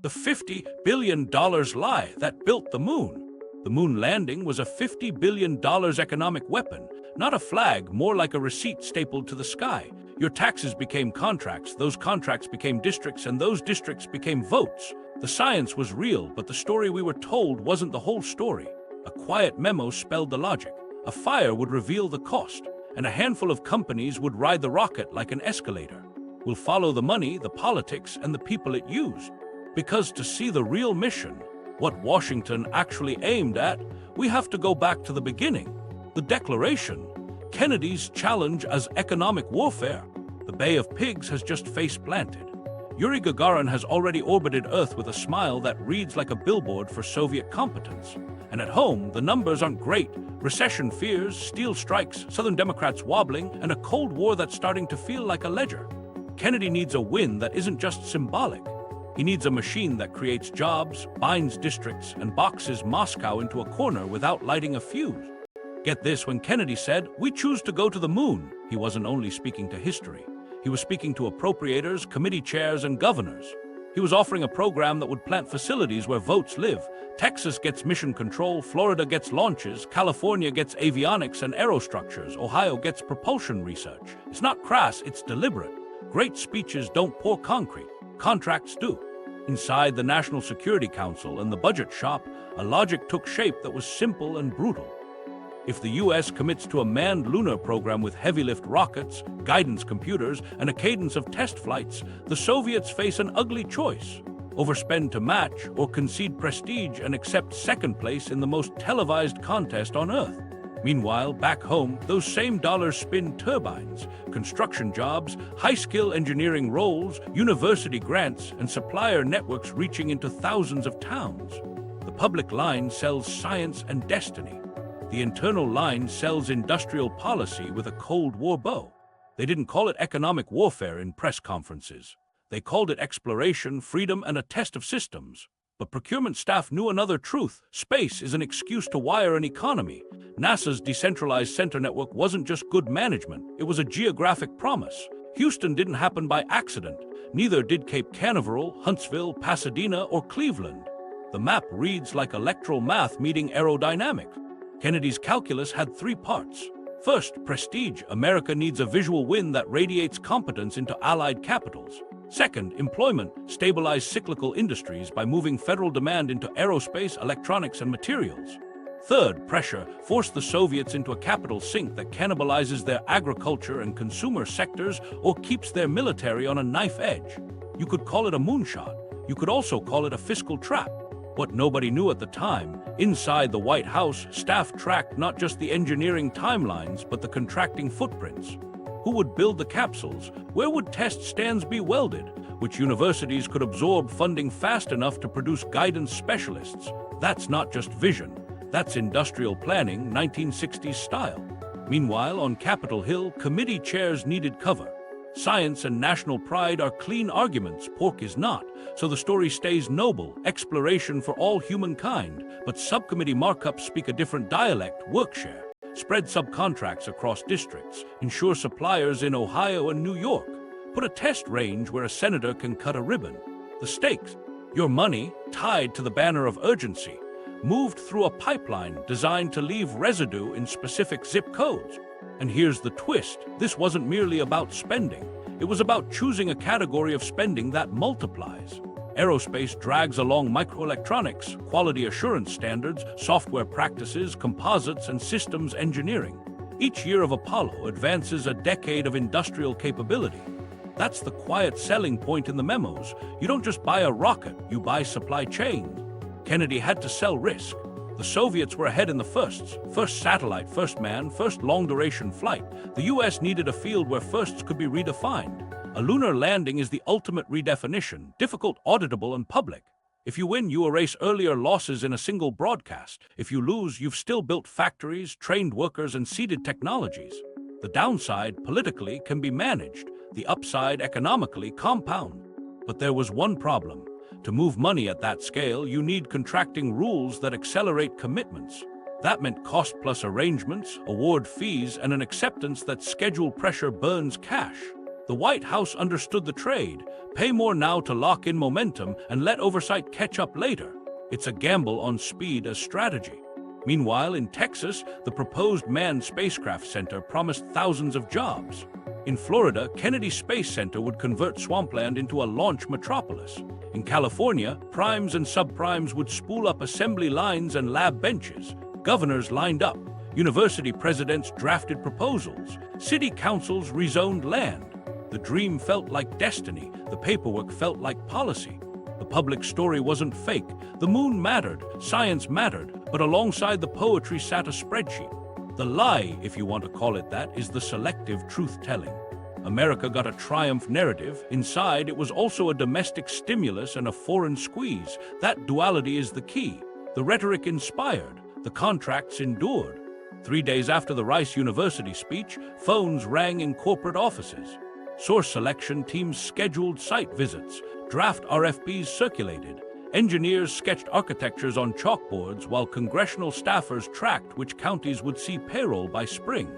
The $50 billion lie that built the moon. The moon landing was a $50 billion economic weapon, not a flag, more like a receipt stapled to the sky. Your taxes became contracts, those contracts became districts, and those districts became votes. The science was real, but the story we were told wasn't the whole story. A quiet memo spelled the logic. A fire would reveal the cost, and a handful of companies would ride the rocket like an escalator. We'll follow the money, the politics, and the people it used. Because to see the real mission, what Washington actually aimed at, we have to go back to the beginning. The Declaration, Kennedy's challenge as economic warfare. The Bay of Pigs has just face-planted. Yuri Gagarin has already orbited Earth with a smile that reads like a billboard for Soviet competence. And at home, the numbers aren't great. Recession fears, steel strikes, Southern Democrats wobbling, and a Cold War that's starting to feel like a ledger. Kennedy needs a win that isn't just symbolic. He needs a machine that creates jobs, binds districts, and boxes Moscow into a corner without lighting a fuse. Get this, when Kennedy said, "We choose to go to the moon," he wasn't only speaking to history. He was speaking to appropriators, committee chairs, and governors. He was offering a program that would plant facilities where votes live. Texas gets mission control, Florida gets launches, California gets avionics and aerostructures, Ohio gets propulsion research. It's not crass, it's deliberate. Great speeches don't pour concrete. Contracts do. Inside the National Security Council and the budget shop, a logic took shape that was simple and brutal. If the U.S. commits to a manned lunar program with heavy-lift rockets, guidance computers, and a cadence of test flights, the Soviets face an ugly choice: overspend to match or concede prestige and accept second place in the most televised contest on Earth. Meanwhile, back home, those same dollars spin turbines, construction jobs, high-skill engineering roles, university grants, and supplier networks reaching into thousands of towns. The public line sells science and destiny. The internal line sells industrial policy with a Cold War bow. They didn't call it economic warfare in press conferences. They called it exploration, freedom, and a test of systems. But procurement staff knew another truth. Space is an excuse to wire an economy. NASA's decentralized center network wasn't just good management, it was a geographic promise. Houston didn't happen by accident. Neither did Cape Canaveral, Huntsville, Pasadena, or Cleveland. The map reads like electoral math meeting aerodynamics. Kennedy's calculus had three parts. First, prestige. America needs a visual win that radiates competence into allied capitals. Second, employment. Stabilize cyclical industries by moving federal demand into aerospace, electronics, and materials. Third, pressure. Force the Soviets into a capital sink that cannibalizes their agriculture and consumer sectors or keeps their military on a knife edge. You could call it a moonshot. You could also call it a fiscal trap. What nobody knew at the time, inside the White House, staff tracked not just the engineering timelines, but the contracting footprints. Who would build the capsules? Where would test stands be welded? Which universities could absorb funding fast enough to produce guidance specialists? That's not just vision. That's industrial planning, 1960s style. Meanwhile, on Capitol Hill, committee chairs needed cover. Science and national pride are clean arguments, pork is not, so the story stays noble, exploration for all humankind, but subcommittee markups speak a different dialect, workshare. Spread subcontracts across districts, ensure suppliers in Ohio and New York. Put a test range where a senator can cut a ribbon. The stakes, your money, tied to the banner of urgency, moved through a pipeline designed to leave residue in specific zip codes. And here's the twist, this wasn't merely about spending. It was about choosing a category of spending that multiplies. Aerospace drags along microelectronics, quality assurance standards, software practices, composites, and systems engineering. Each year of Apollo advances a decade of industrial capability. That's the quiet selling point in the memos. You don't just buy a rocket, you buy supply chains. Kennedy had to sell risk. The Soviets were ahead in the firsts. First satellite, first man, first long-duration flight. The US needed a field where firsts could be redefined. A lunar landing is the ultimate redefinition, difficult, auditable, and public. If you win, you erase earlier losses in a single broadcast. If you lose, you've still built factories, trained workers, and seeded technologies. The downside, politically, can be managed. The upside, economically, compound. But there was one problem. To move money at that scale, you need contracting rules that accelerate commitments. That meant cost-plus arrangements, award fees, and an acceptance that schedule pressure burns cash. The White House understood the trade. Pay more now to lock in momentum and let oversight catch up later. It's a gamble on speed as strategy. Meanwhile, in Texas, the proposed manned spacecraft center promised thousands of jobs. In Florida, Kennedy Space Center would convert swampland into a launch metropolis. In California, primes and subprimes would spool up assembly lines and lab benches. Governors lined up. University presidents drafted proposals. City councils rezoned land. The dream felt like destiny. The paperwork felt like policy. The public story wasn't fake. The moon mattered. Science mattered. But alongside the poetry sat a spreadsheet. The lie, if you want to call it that, is the selective truth-telling. America got a triumph narrative. Inside, it was also a domestic stimulus and a foreign squeeze. That duality is the key. The rhetoric inspired. The contracts endured. 3 days after the Rice University speech, phones rang in corporate offices. Source selection teams scheduled site visits. Draft RFPs circulated. Engineers sketched architectures on chalkboards while congressional staffers tracked which counties would see payroll by spring.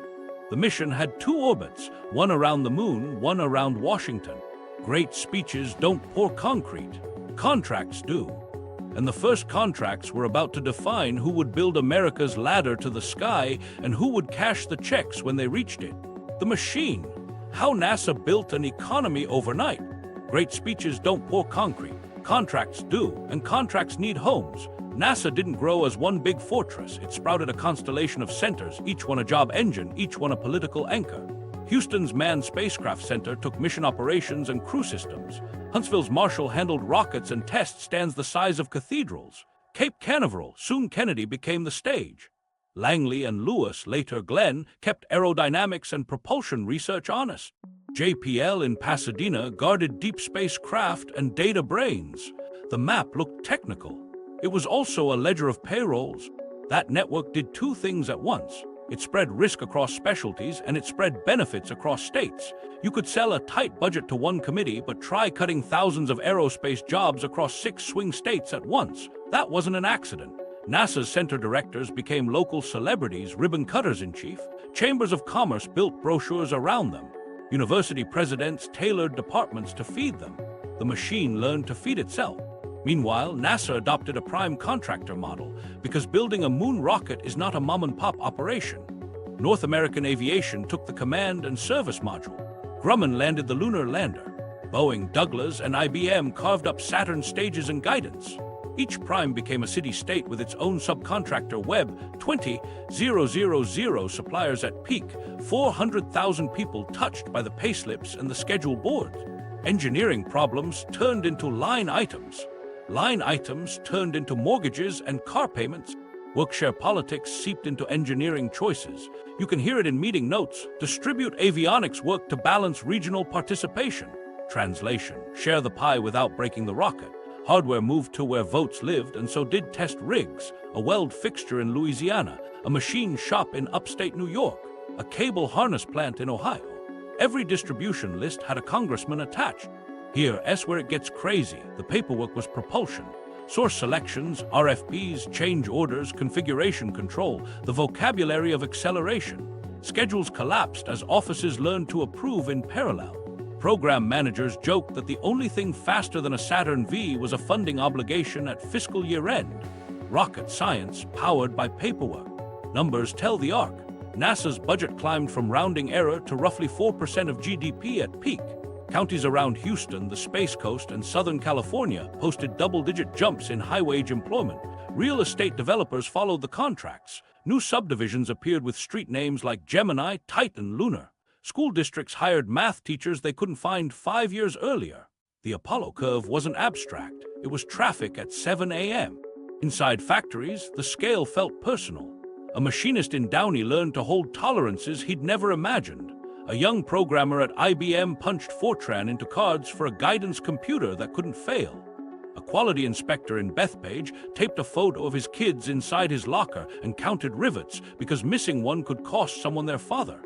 The mission had 2 orbits, one around the moon, one around Washington. Great speeches don't pour concrete. Contracts do. And the first contracts were about to define who would build America's ladder to the sky and who would cash the checks when they reached it. The machine. How NASA built an economy overnight. Great speeches don't pour concrete. Contracts do, and contracts need homes. NASA didn't grow as one big fortress. It sprouted a constellation of centers, each one a job engine, each one a political anchor. Houston's manned spacecraft center took mission operations and crew systems. Huntsville's Marshall handled rockets and test stands the size of cathedrals. Cape Canaveral, soon Kennedy, became the stage. Langley and Lewis, later Glenn, kept aerodynamics and propulsion research honest. JPL in Pasadena guarded deep space craft and data brains. The map looked technical. It was also a ledger of payrolls. That network did 2 things at once. It spread risk across specialties and it spread benefits across states. You could sell a tight budget to one committee, but try cutting thousands of aerospace jobs across 6 swing states at once. That wasn't an accident. NASA's center directors became local celebrities, ribbon cutters-in-chief. Chambers of Commerce built brochures around them. University presidents tailored departments to feed them. The machine learned to feed itself. Meanwhile, NASA adopted a prime contractor model because building a moon rocket is not a mom-and-pop operation. North American Aviation took the command and service module. Grumman landed the lunar lander. Boeing, Douglas, and IBM carved up Saturn stages and guidance. Each prime became a city-state with its own subcontractor web, 20,000 suppliers at peak, 400,000 people touched by the payslips and the schedule boards. Engineering problems turned into line items. Line items turned into mortgages and car payments. Workshare politics seeped into engineering choices. You can hear it in meeting notes. Distribute avionics work to balance regional participation. Translation: share the pie without breaking the rocket. Hardware moved to where votes lived, and so did test rigs, a weld fixture in Louisiana, a machine shop in upstate New York, a cable harness plant in Ohio. Every distribution list had a congressman attached. Here's where it gets crazy. The paperwork was propulsion. Source selections, RFPs, change orders, configuration control, the vocabulary of acceleration. Schedules collapsed as offices learned to approve in parallel. Program managers joked that the only thing faster than a Saturn V was a funding obligation at fiscal year end. Rocket science powered by paperwork. Numbers tell the arc. NASA's budget climbed from rounding error to roughly 4% of GDP at peak. Counties around Houston, the Space Coast, and Southern California posted double-digit jumps in high-wage employment. Real estate developers followed the contracts. New subdivisions appeared with street names like Gemini, Titan, Lunar. School districts hired math teachers they couldn't find 5 years earlier. The Apollo curve wasn't abstract. It was traffic at 7 a.m. Inside factories, the scale felt personal. A machinist in Downey learned to hold tolerances he'd never imagined. A young programmer at IBM punched Fortran into cards for a guidance computer that couldn't fail. A quality inspector in Bethpage taped a photo of his kids inside his locker and counted rivets because missing one could cost someone their father.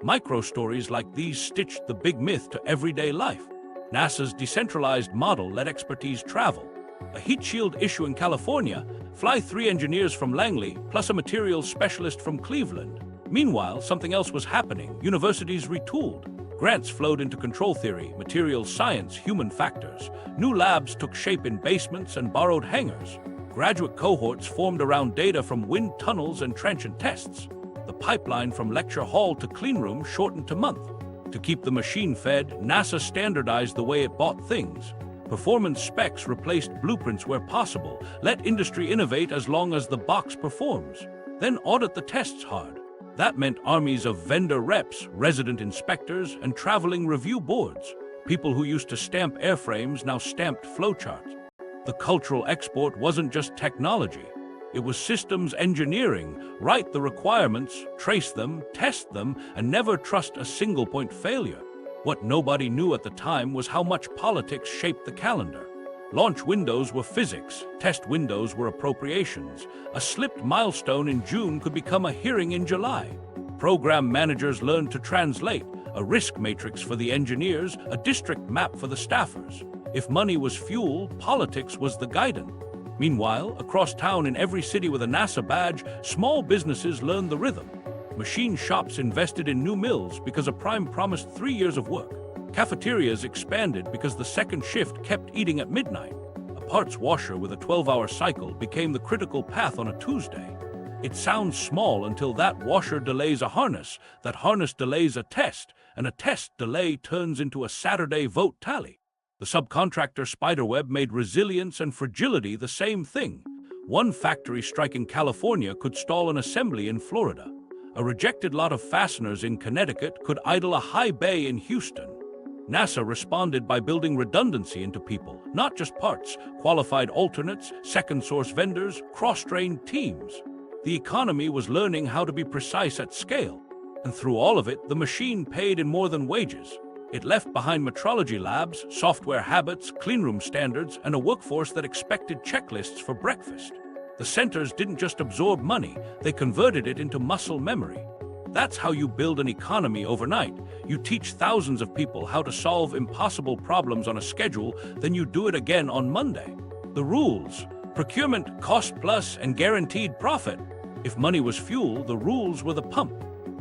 Micro-stories like these stitched the big myth to everyday life. NASA's decentralized model let expertise travel. A heat shield issue in California, fly 3 engineers from Langley, plus a materials specialist from Cleveland. Meanwhile, something else was happening. Universities retooled. Grants flowed into control theory, materials science, human factors. New labs took shape in basements and borrowed hangars. Graduate cohorts formed around data from wind tunnels and transient tests. The pipeline from lecture hall to cleanroom shortened to month. To keep the machine fed, NASA standardized the way it bought things. Performance specs replaced blueprints where possible. Let industry innovate as long as the box performs. Then audit the tests hard. That meant armies of vendor reps, resident inspectors, and traveling review boards. People who used to stamp airframes now stamped flowcharts. The cultural export wasn't just technology. It was systems engineering. Write the requirements, trace them, test them, and never trust a single-point failure. What nobody knew at the time was how much politics shaped the calendar. Launch windows were physics, test windows were appropriations. A slipped milestone in June could become a hearing in July. Program managers learned to translate, a risk matrix for the engineers, a district map for the staffers. If money was fuel, politics was the guidance. Meanwhile, across town in every city with a NASA badge, small businesses learned the rhythm. Machine shops invested in new mills because a prime promised 3 years of work. Cafeterias expanded because the second shift kept eating at midnight. A parts washer with a 12-hour cycle became the critical path on a Tuesday. It sounds small until that washer delays a harness, that harness delays a test, and a test delay turns into a Saturday vote tally. The subcontractor spiderweb made resilience and fragility the same thing. One factory strike in California could stall an assembly in Florida. A rejected lot of fasteners in Connecticut could idle a high bay in Houston. NASA responded by building redundancy into people, not just parts, qualified alternates, second-source vendors, cross-trained teams. The economy was learning how to be precise at scale. And through all of it, the machine paid in more than wages. It left behind metrology labs, software habits, cleanroom standards, and a workforce that expected checklists for breakfast. The centers didn't just absorb money, they converted it into muscle memory. That's how you build an economy overnight. You teach thousands of people how to solve impossible problems on a schedule, then you do it again on Monday. The rules: procurement, cost plus, and guaranteed profit. If money was fuel, the rules were the pump.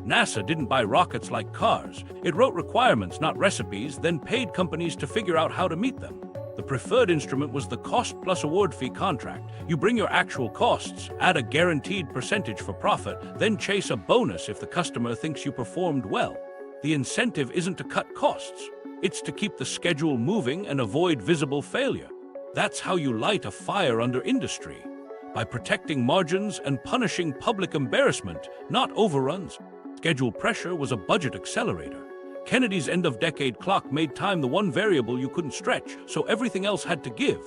NASA didn't buy rockets like cars. It wrote requirements, not recipes, then paid companies to figure out how to meet them. The preferred instrument was the cost plus award fee contract. You bring your actual costs, add a guaranteed percentage for profit, then chase a bonus if the customer thinks you performed well. The incentive isn't to cut costs. It's to keep the schedule moving and avoid visible failure. That's how you light a fire under industry, by protecting margins and punishing public embarrassment, not overruns. Schedule pressure was a budget accelerator. Kennedy's end-of-decade clock made time the one variable you couldn't stretch, so everything else had to give.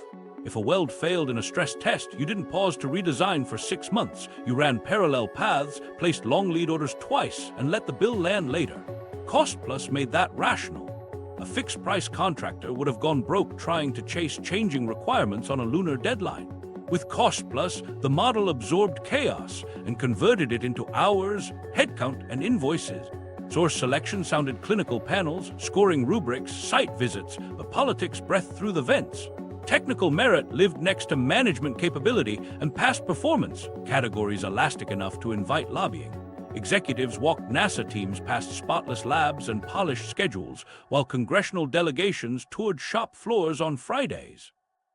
If a weld failed in a stress test, you didn't pause to redesign for 6 months. You ran parallel paths, placed long lead orders twice, and let the bill land later. Cost plus made that rational. A fixed-price contractor would have gone broke trying to chase changing requirements on a lunar deadline. With Cost Plus, the model absorbed chaos and converted it into hours, headcount, and invoices. Source selection sounded clinical panels, scoring rubrics, site visits, but politics breathed through the vents. Technical merit lived next to management capability and past performance, categories elastic enough to invite lobbying. Executives walked NASA teams past spotless labs and polished schedules, while congressional delegations toured shop floors on Fridays.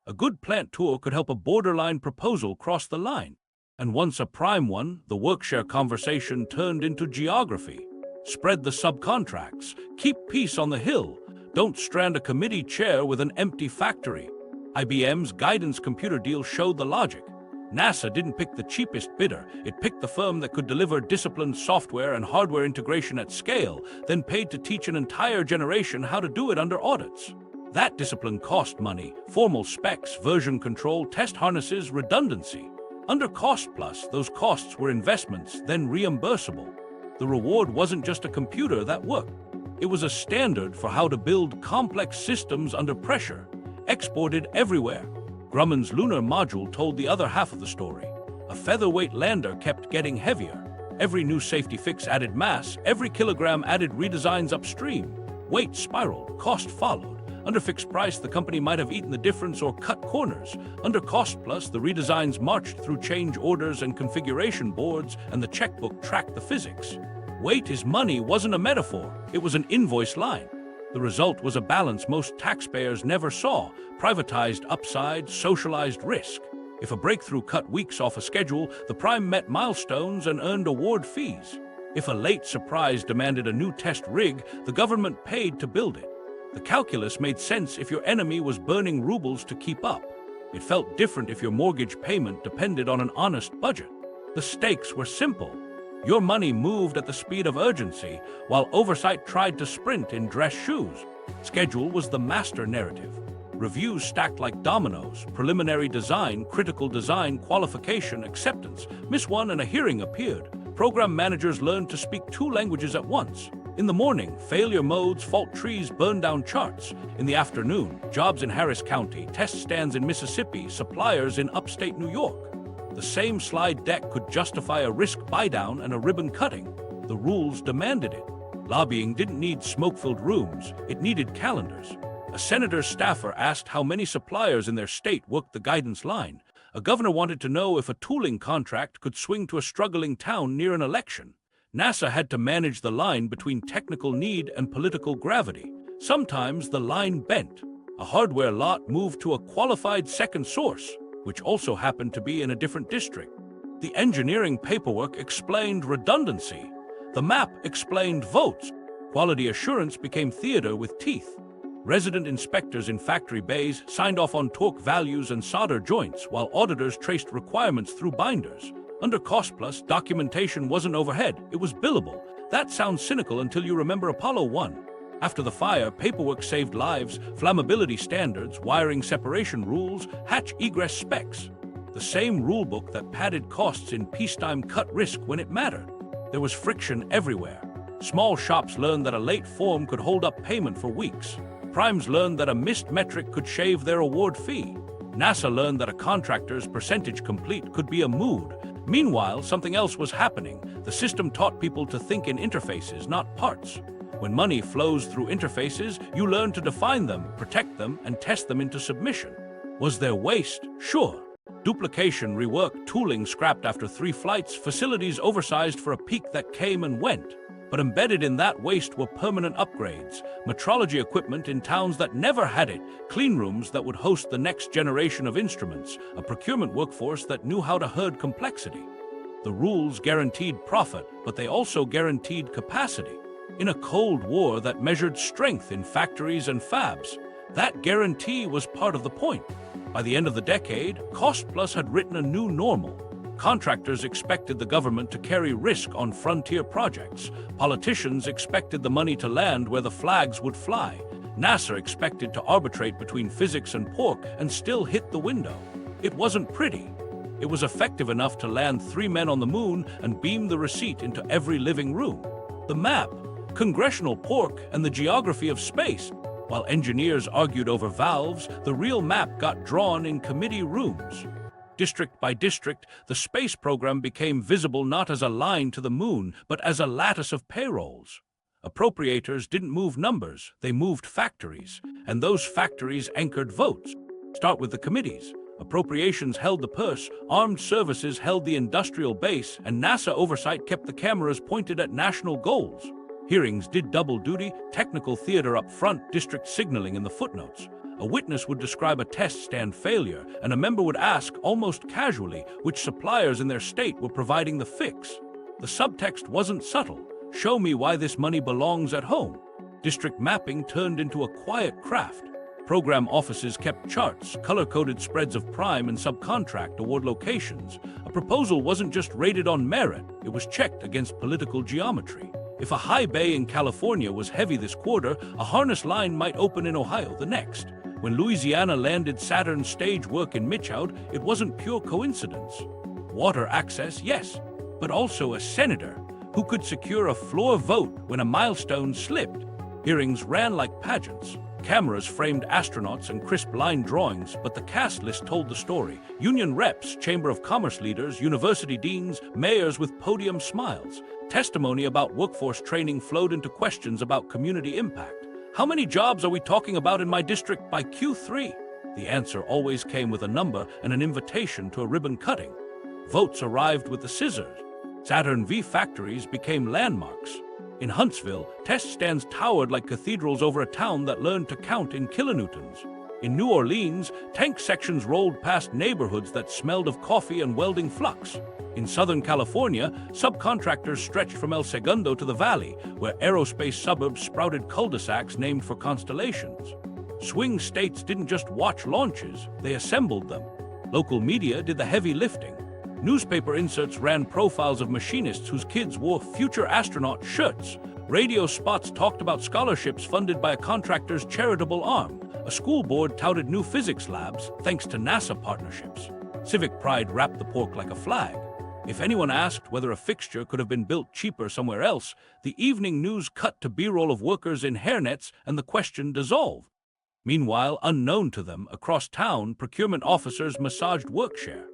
A good plant tour could help a borderline proposal cross the line. And once a prime one, the workshare conversation turned into geography. Spread the subcontracts, keep peace on the hill, don't strand a committee chair with an empty factory. IBM's guidance computer deal showed the logic. NASA didn't pick the cheapest bidder, it picked the firm that could deliver disciplined software and hardware integration at scale, then paid to teach an entire generation how to do it under audits. That discipline cost money: formal specs, version control, test harnesses, redundancy. Under Cost Plus, those costs were investments, then reimbursable. The reward wasn't just a computer that worked. It was a standard for how to build complex systems under pressure, exported everywhere. Grumman's lunar module told the other half of the story. A featherweight lander kept getting heavier. Every new safety fix added mass, every kilogram added redesigns upstream. Weight spiraled, cost followed. Under fixed price, the company might have eaten the difference or cut corners. Under Cost Plus, the redesigns marched through change orders and configuration boards, and the checkbook tracked the physics. Weight is money wasn't a metaphor, it was an invoice line. The result was a balance most taxpayers never saw: privatized upside, socialized risk. If a breakthrough cut weeks off a schedule, the prime met milestones and earned award fees. If a late surprise demanded a new test rig, the government paid to build it. The calculus made sense if your enemy was burning rubles to keep up. It felt different if your mortgage payment depended on an honest budget. The stakes were simple. Your money moved at the speed of urgency, while oversight tried to sprint in dress shoes. Schedule was the master narrative. Reviews stacked like dominoes: preliminary design, critical design, qualification, acceptance. Miss one and a hearing appeared. Program managers learned to speak two languages at once. In the morning, failure modes, fault trees, burn down charts. In the afternoon, jobs in Harris County, test stands in Mississippi, suppliers in upstate New York. The same slide deck could justify a risk buy-down and a ribbon cutting. The rules demanded it. Lobbying didn't need smoke-filled rooms, it needed calendars. A senator's staffer asked how many suppliers in their state worked the guidance line. A governor wanted to know if a tooling contract could swing to a struggling town near an election. NASA had to manage the line between technical need and political gravity. Sometimes the line bent. A hardware lot moved to a qualified second source, which also happened to be in a different district. The engineering paperwork explained redundancy. The map explained votes. Quality assurance became theater with teeth. Resident inspectors in factory bays signed off on torque values and solder joints, while auditors traced requirements through binders. Under Cost Plus, documentation wasn't overhead, it was billable. That sounds cynical until you remember Apollo 1. After the fire, paperwork saved lives: flammability standards, wiring separation rules, hatch egress specs. The same rulebook that padded costs in peacetime cut risk when it mattered. There was friction everywhere. Small shops learned that a late form could hold up payment for weeks. Primes learned that a missed metric could shave their award fee. NASA learned that a contractor's percentage complete could be a mood. Meanwhile, something else was happening. The system taught people to think in interfaces, not parts. When money flows through interfaces, you learn to define them, protect them, and test them into submission. Was there waste? Sure. Duplication, rework, tooling scrapped after 3 flights, facilities oversized for a peak that came and went. But embedded in that waste were permanent upgrades: metrology equipment in towns that never had it, clean rooms that would host the next generation of instruments, a procurement workforce that knew how to herd complexity. The rules guaranteed profit, but they also guaranteed capacity. In a Cold War that measured strength in factories and fabs, that guarantee was part of the point. By the end of the decade, Cost Plus had written a new normal. Contractors expected the government to carry risk on frontier projects. Politicians expected the money to land where the flags would fly. NASA expected to arbitrate between physics and pork and still hit the window. It wasn't pretty. It was effective enough to land 3 men on the moon and beam the receipt into every living room. The map, Congressional pork, and the geography of space. While engineers argued over valves, the real map got drawn in committee rooms. District by district, the space program became visible not as a line to the moon, but as a lattice of payrolls. Appropriators didn't move numbers, they moved factories, and those factories anchored votes. Start with the committees. Appropriations held the purse, armed services held the industrial base, and NASA oversight kept the cameras pointed at national goals. Hearings did double duty: technical theater up front, district signaling in the footnotes. A witness would describe a test stand failure, and a member would ask, almost casually, which suppliers in their state were providing the fix. The subtext wasn't subtle: show me why this money belongs at home. District mapping turned into a quiet craft. Program offices kept charts, color-coded spreads of prime and subcontract award locations. A proposal wasn't just rated on merit, it was checked against political geometry. If a high bay in California was heavy this quarter, a harness line might open in Ohio the next. When Louisiana landed Saturn stage work in Mitchout, it wasn't pure coincidence. Water access, yes, but also a senator who could secure a floor vote when a milestone slipped. Hearings ran like pageants. Cameras framed astronauts and crisp line drawings, but the cast list told the story. Union reps, Chamber of Commerce leaders, university deans, mayors with podium smiles. Testimony about workforce training flowed into questions about community impact. How many jobs are we talking about in my district by Q3? The answer always came with a number and an invitation to a ribbon cutting. Votes arrived with the scissors. Saturn V factories became landmarks. In Huntsville, test stands towered like cathedrals over a town that learned to count in kilonewtons. In New Orleans, tank sections rolled past neighborhoods that smelled of coffee and welding flux. In Southern California, subcontractors stretched from El Segundo to the valley, where aerospace suburbs sprouted cul-de-sacs named for constellations. Swing states didn't just watch launches, they assembled them. Local media did the heavy lifting. Newspaper inserts ran profiles of machinists whose kids wore future astronaut shirts. Radio spots talked about scholarships funded by a contractor's charitable arm. A school board touted new physics labs thanks to NASA partnerships. Civic pride wrapped the pork like a flag. If anyone asked whether a fixture could have been built cheaper somewhere else, the evening news cut to B-roll of workers in hairnets and the question dissolved. Meanwhile, unknown to them, across town, procurement officers massaged workshare.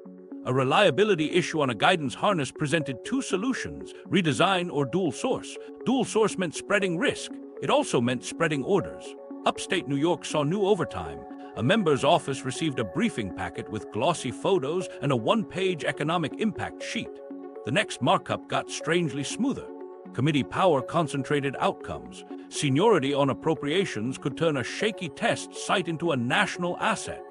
A reliability issue on a guidance harness presented two solutions: redesign or dual source. Dual source meant spreading risk. It also meant spreading orders. Upstate New York saw new overtime. A member's office received a briefing packet with glossy photos and a one-page economic impact sheet. The next markup got strangely smoother. Committee power concentrated outcomes. Seniority on appropriations could turn a shaky test site into a national asset.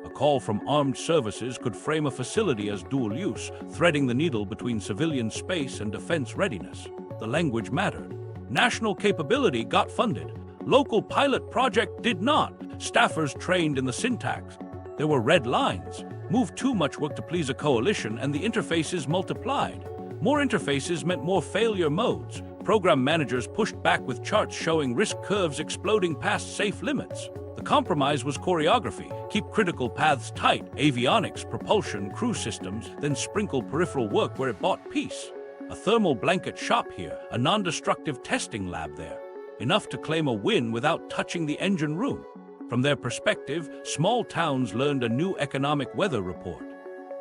A call from armed services could frame a facility as dual use, threading the needle between civilian space and defense readiness. The language mattered. National capability got funded. Local pilot project did not. Staffers trained in the syntax. There were red lines. Move too much work to please a coalition and the interfaces multiplied. More interfaces meant more failure modes. Program managers pushed back with charts showing risk curves exploding past safe limits. The compromise was choreography. Keep critical paths tight, avionics, propulsion, crew systems, then sprinkle peripheral work where it bought peace. A thermal blanket shop here, a non-destructive testing lab there. Enough to claim a win without touching the engine room. From their perspective, small towns learned a new economic weather report.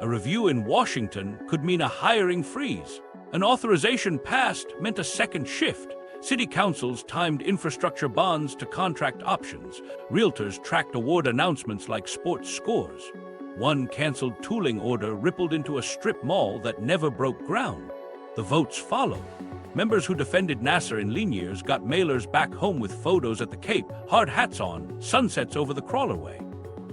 A review in Washington could mean a hiring freeze. An authorization passed meant a second shift. City councils timed infrastructure bonds to contract options. Realtors tracked award announcements like sports scores. One canceled tooling order rippled into a strip mall that never broke ground. The votes followed. Members who defended NASA in lean years got mailers back home with photos at the Cape, hard hats on, sunsets over the crawlerway.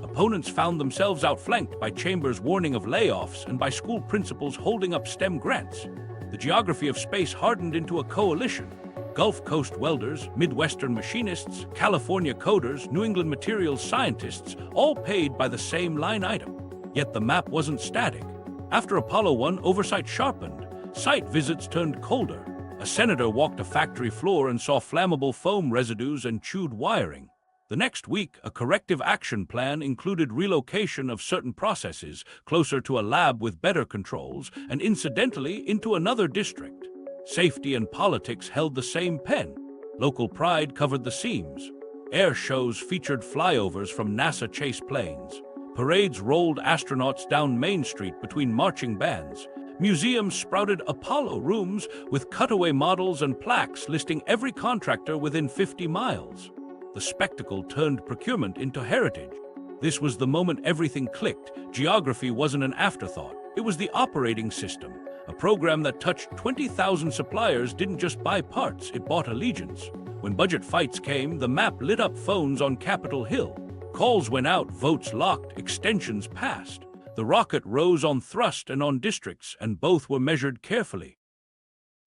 Opponents found themselves outflanked by chambers warning of layoffs and by school principals holding up STEM grants. The geography of space hardened into a coalition. Gulf Coast welders, Midwestern machinists, California coders, New England materials scientists, all paid by the same line item. Yet the map wasn't static. After Apollo 1, oversight sharpened. Site visits turned colder. A senator walked a factory floor and saw flammable foam residues and chewed wiring. The next week, a corrective action plan included relocation of certain processes closer to a lab with better controls and incidentally into another district. Safety and politics held the same pen. Local pride covered the seams. Air shows featured flyovers from NASA chase planes. Parades rolled astronauts down Main Street between marching bands. Museums sprouted Apollo rooms with cutaway models and plaques listing every contractor within 50 miles. The spectacle turned procurement into heritage. This was the moment everything clicked. Geography wasn't an afterthought. It was the operating system. A program that touched 20,000 suppliers didn't just buy parts, it bought allegiance. When budget fights came, the map lit up phones on Capitol Hill. Calls went out, votes locked, extensions passed. The rocket rose on thrust and on districts, and both were measured carefully.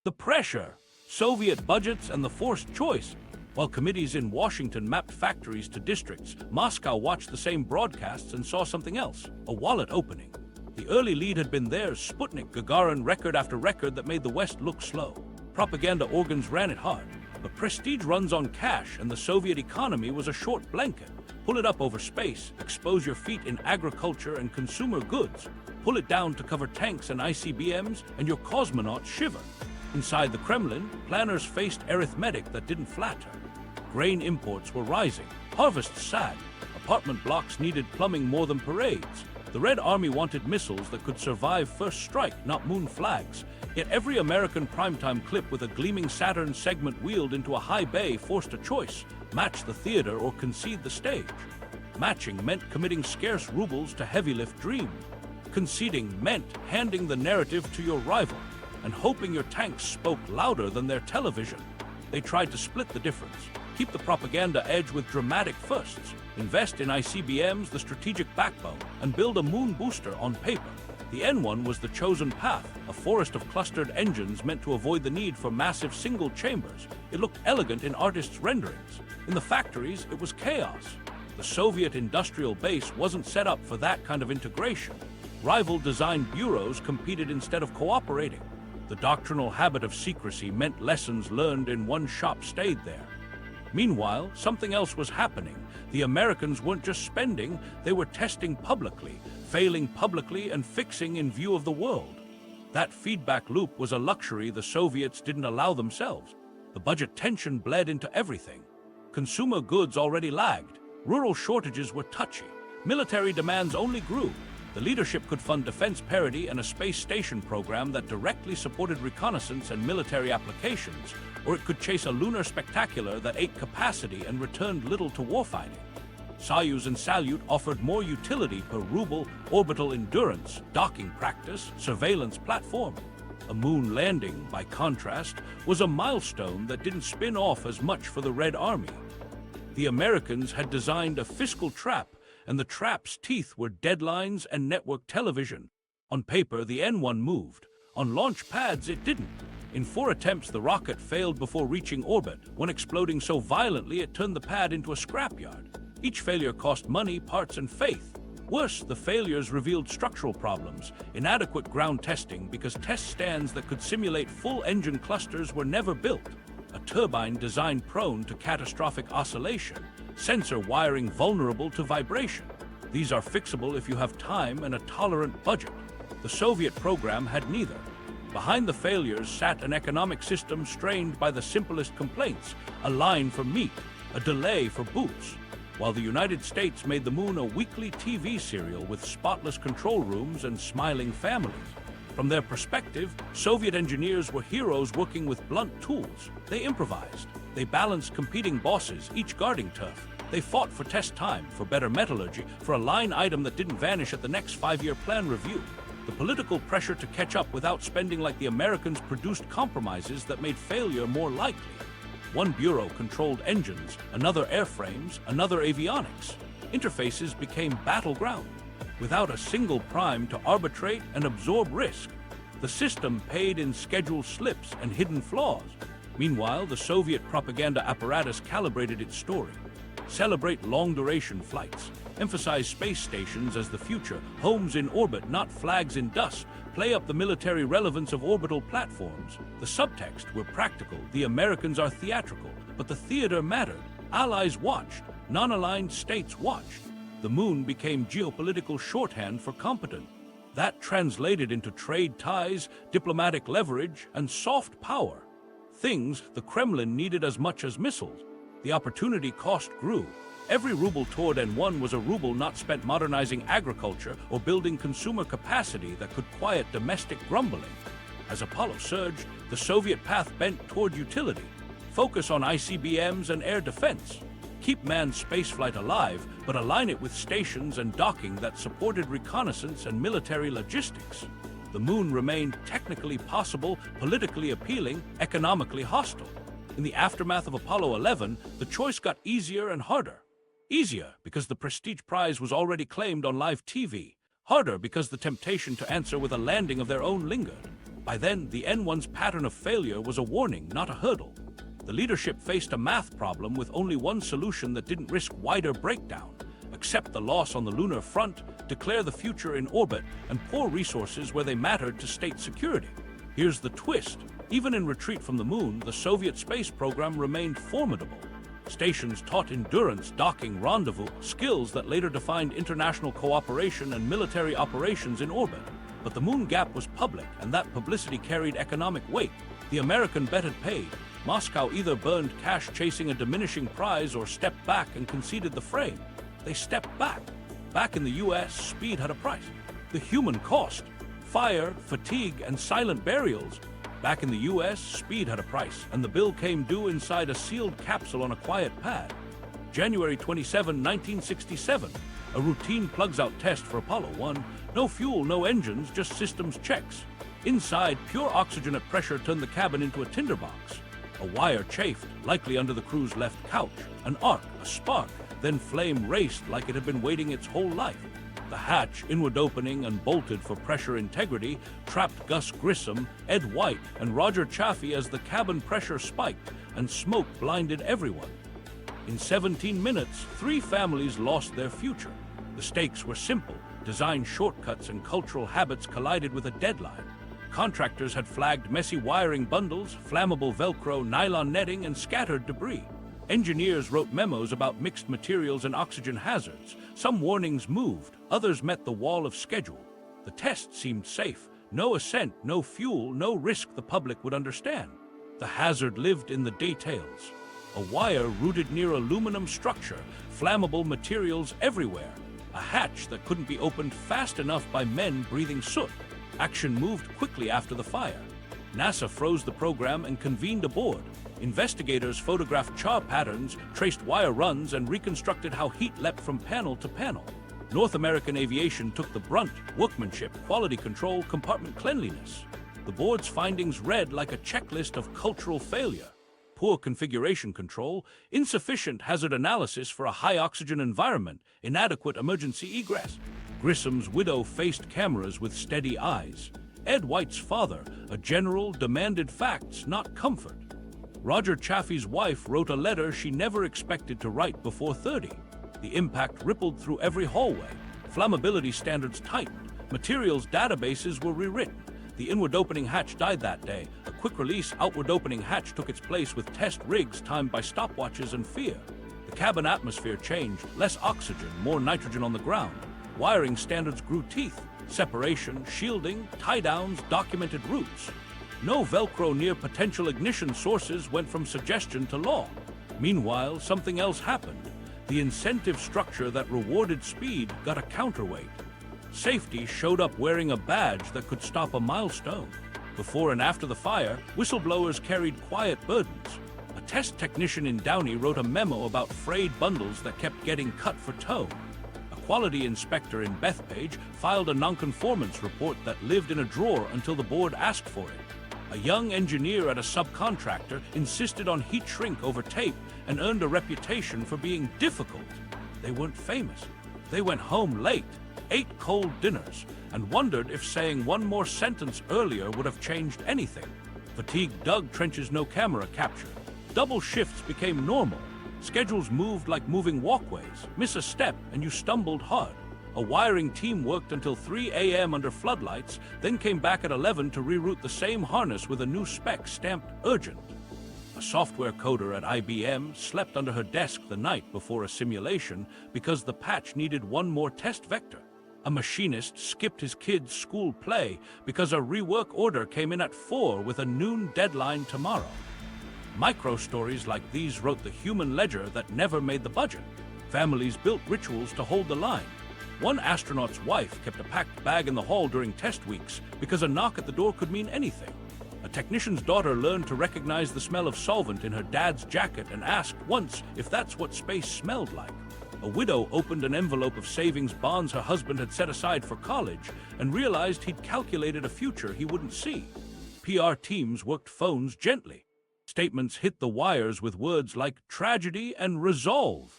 The pressure, Soviet budgets, and the forced choice. While committees in Washington mapped factories to districts, Moscow watched the same broadcasts and saw something else, a wallet opening. The early lead had been theirs, Sputnik, Gagarin, record after record that made the West look slow. Propaganda organs ran it hard, but prestige runs on cash, and the Soviet economy was a short blanket. Pull it up over space, expose your feet in agriculture and consumer goods. Pull it down to cover tanks and ICBMs, and your cosmonauts shiver. Inside the Kremlin, planners faced arithmetic that didn't flatter. Grain imports were rising, harvests sagged, apartment blocks needed plumbing more than parades. The Red Army wanted missiles that could survive first strike, not moon flags. Yet every American primetime clip with a gleaming Saturn segment wheeled into a high bay forced a choice: match the theater or concede the stage. Matching meant committing scarce rubles to heavy lift dreams. Conceding meant handing the narrative to your rival. and hoping your tanks spoke louder than their television. They tried to split the difference, keep the propaganda edge with dramatic firsts, invest in ICBMs, the strategic backbone, and build a moon booster on paper. The N-1 was the chosen path, a forest of clustered engines meant to avoid the need for massive single chambers. It looked elegant in artists' renderings. In the factories, it was chaos. The Soviet industrial base wasn't set up for that kind of integration. Rival design bureaus competed instead of cooperating. The doctrinal habit of secrecy meant lessons learned in one shop stayed there. Meanwhile, something else was happening. The Americans weren't just spending, they were testing publicly, failing publicly, and fixing in view of the world. That feedback loop was a luxury the Soviets didn't allow themselves. The budget tension bled into everything. Consumer goods already lagged. Rural shortages were touchy. Military demands only grew. The leadership could fund defense parity and a space station program that directly supported reconnaissance and military applications, or it could chase a lunar spectacular that ate capacity and returned little to warfighting. Soyuz and Salyut offered more utility per ruble, orbital endurance, docking practice, surveillance platform. A moon landing, by contrast, was a milestone that didn't spin off as much for the Red Army. The Americans had designed a fiscal trap, and the trap's teeth were deadlines and network television. On paper, the N-1 moved. On launch pads, it didn't. In 4 attempts, the rocket failed before reaching orbit, one exploding so violently it turned the pad into a scrapyard. Each failure cost money, parts, and faith. Worse, the failures revealed structural problems, inadequate ground testing because test stands that could simulate full engine clusters were never built, a turbine design prone to catastrophic oscillation, sensor wiring vulnerable to vibration. These are fixable if you have time and a tolerant budget. The Soviet program had neither. Behind the failures sat an economic system strained by the simplest complaints, a line for meat, a delay for boots. While the United States made the moon a weekly TV serial with spotless control rooms and smiling families. From their perspective, Soviet engineers were heroes working with blunt tools. They improvised. They balanced competing bosses, each guarding turf. They fought for test time, for better metallurgy, for a line item that didn't vanish at the next 5-year plan review. The political pressure to catch up without spending like the Americans produced compromises that made failure more likely. One bureau controlled engines, another airframes, another avionics. Interfaces became battleground. Without a single prime to arbitrate and absorb risk, the system paid in schedule slips and hidden flaws. Meanwhile, the Soviet propaganda apparatus calibrated its story. Celebrate long-duration flights. Emphasize space stations as the future, homes in orbit, not flags in dust. Play up the military relevance of orbital platforms. The subtext were practical, the Americans are theatrical, but the theater mattered. Allies watched, non-aligned states watched. The moon became geopolitical shorthand for competent. That translated into trade ties, diplomatic leverage, and soft power. Things the Kremlin needed as much as missiles. The opportunity cost grew. Every ruble toward N1 was a ruble not spent modernizing agriculture or building consumer capacity that could quiet domestic grumbling. As Apollo surged, the Soviet path bent toward utility. Focus on ICBMs and air defense. Keep manned spaceflight alive, but align it with stations and docking that supported reconnaissance and military logistics. The moon remained technically possible, politically appealing, economically hostile. In the aftermath of Apollo 11, the choice got easier and harder. Easier because the prestige prize was already claimed on live TV. Harder because the temptation to answer with a landing of their own lingered. By then, the N-1's pattern of failure was a warning, not a hurdle. The leadership faced a math problem with only one solution that didn't risk wider breakdown. Accept the loss on the lunar front, declare the future in orbit, and pour resources where they mattered to state security. Here's the twist. Even in retreat from the moon, the Soviet space program remained formidable. Stations taught endurance, docking, rendezvous, skills that later defined international cooperation and military operations in orbit. But the moon gap was public, and that publicity carried economic weight. The American bet had paid. Moscow either burned cash chasing a diminishing prize or stepped back and conceded the frame. They stepped back. Back in the US, speed had a price. The human cost. Fire, fatigue, and silent burials. Back in the US, speed had a price, and the bill came due inside a sealed capsule on a quiet pad. January 27, 1967, a routine plugs-out test for Apollo 1. No fuel, no engines, just systems checks. Inside, pure oxygen at pressure turned the cabin into a tinderbox. A wire chafed, likely under the crew's left couch. An arc, a spark, then flame raced like it had been waiting its whole life. The hatch, inward opening and bolted for pressure integrity, trapped Gus Grissom, Ed White, and Roger Chaffee as the cabin pressure spiked and smoke blinded everyone. In 17 minutes, 3 families lost their future. The stakes were simple. Design shortcuts and cultural habits collided with a deadline. Contractors had flagged messy wiring bundles, flammable Velcro, nylon netting, and scattered debris. Engineers wrote memos about mixed materials and oxygen hazards. Some warnings moved, others met the wall of schedule. The test seemed safe. No ascent, no fuel, no risk the public would understand. The hazard lived in the details. A wire rooted near aluminum structure, flammable materials everywhere. A hatch that couldn't be opened fast enough by men breathing soot. Action moved quickly after the fire. NASA froze the program and convened a board. Investigators photographed char patterns, traced wire runs, and reconstructed how heat leapt from panel to panel. North American Aviation took the brunt: workmanship, quality control, compartment cleanliness. The board's findings read like a checklist of cultural failure. Poor configuration control, insufficient hazard analysis for a high-oxygen environment, inadequate emergency egress. Grissom's widow faced cameras with steady eyes. Ed White's father, a general, demanded facts, not comfort. Roger Chaffee's wife wrote a letter she never expected to write before 30. The impact rippled through every hallway. Flammability standards tightened. Materials databases were rewritten. The inward opening hatch died that day. A quick-release outward opening hatch took its place with test rigs timed by stopwatches and fear. The cabin atmosphere changed. Less oxygen, more nitrogen on the ground. Wiring standards grew teeth. Separation, shielding, tie-downs, documented routes. No Velcro near potential ignition sources went from suggestion to law. Meanwhile, something else happened. The incentive structure that rewarded speed got a counterweight. Safety showed up wearing a badge that could stop a milestone. Before and after the fire, whistleblowers carried quiet burdens. A test technician in Downey wrote a memo about frayed bundles that kept getting cut for tow. A quality inspector in Bethpage filed a nonconformance report that lived in a drawer until the board asked for it. A young engineer at a subcontractor insisted on heat shrink over tape and earned a reputation for being difficult. They weren't famous. They went home late, ate cold dinners, and wondered if saying one more sentence earlier would have changed anything. Fatigue dug trenches no camera captured. Double shifts became normal. Schedules moved like moving walkways. Miss a step and you stumbled hard. A wiring team worked until 3 a.m. under floodlights, then came back at 11 to reroute the same harness with a new spec stamped urgent. A software coder at IBM slept under her desk the night before a simulation because the patch needed one more test vector. A machinist skipped his kid's school play because a rework order came in at 4 with a noon deadline tomorrow. Micro-stories like these wrote the human ledger that never made the budget. Families built rituals to hold the line. One astronaut's wife kept a packed bag in the hall during test weeks because a knock at the door could mean anything. A technician's daughter learned to recognize the smell of solvent in her dad's jacket and asked once if that's what space smelled like. A widow opened an envelope of savings bonds her husband had set aside for college and realized he'd calculated a future he wouldn't see. PR teams worked phones gently. Statements hit the wires with words like tragedy and resolve.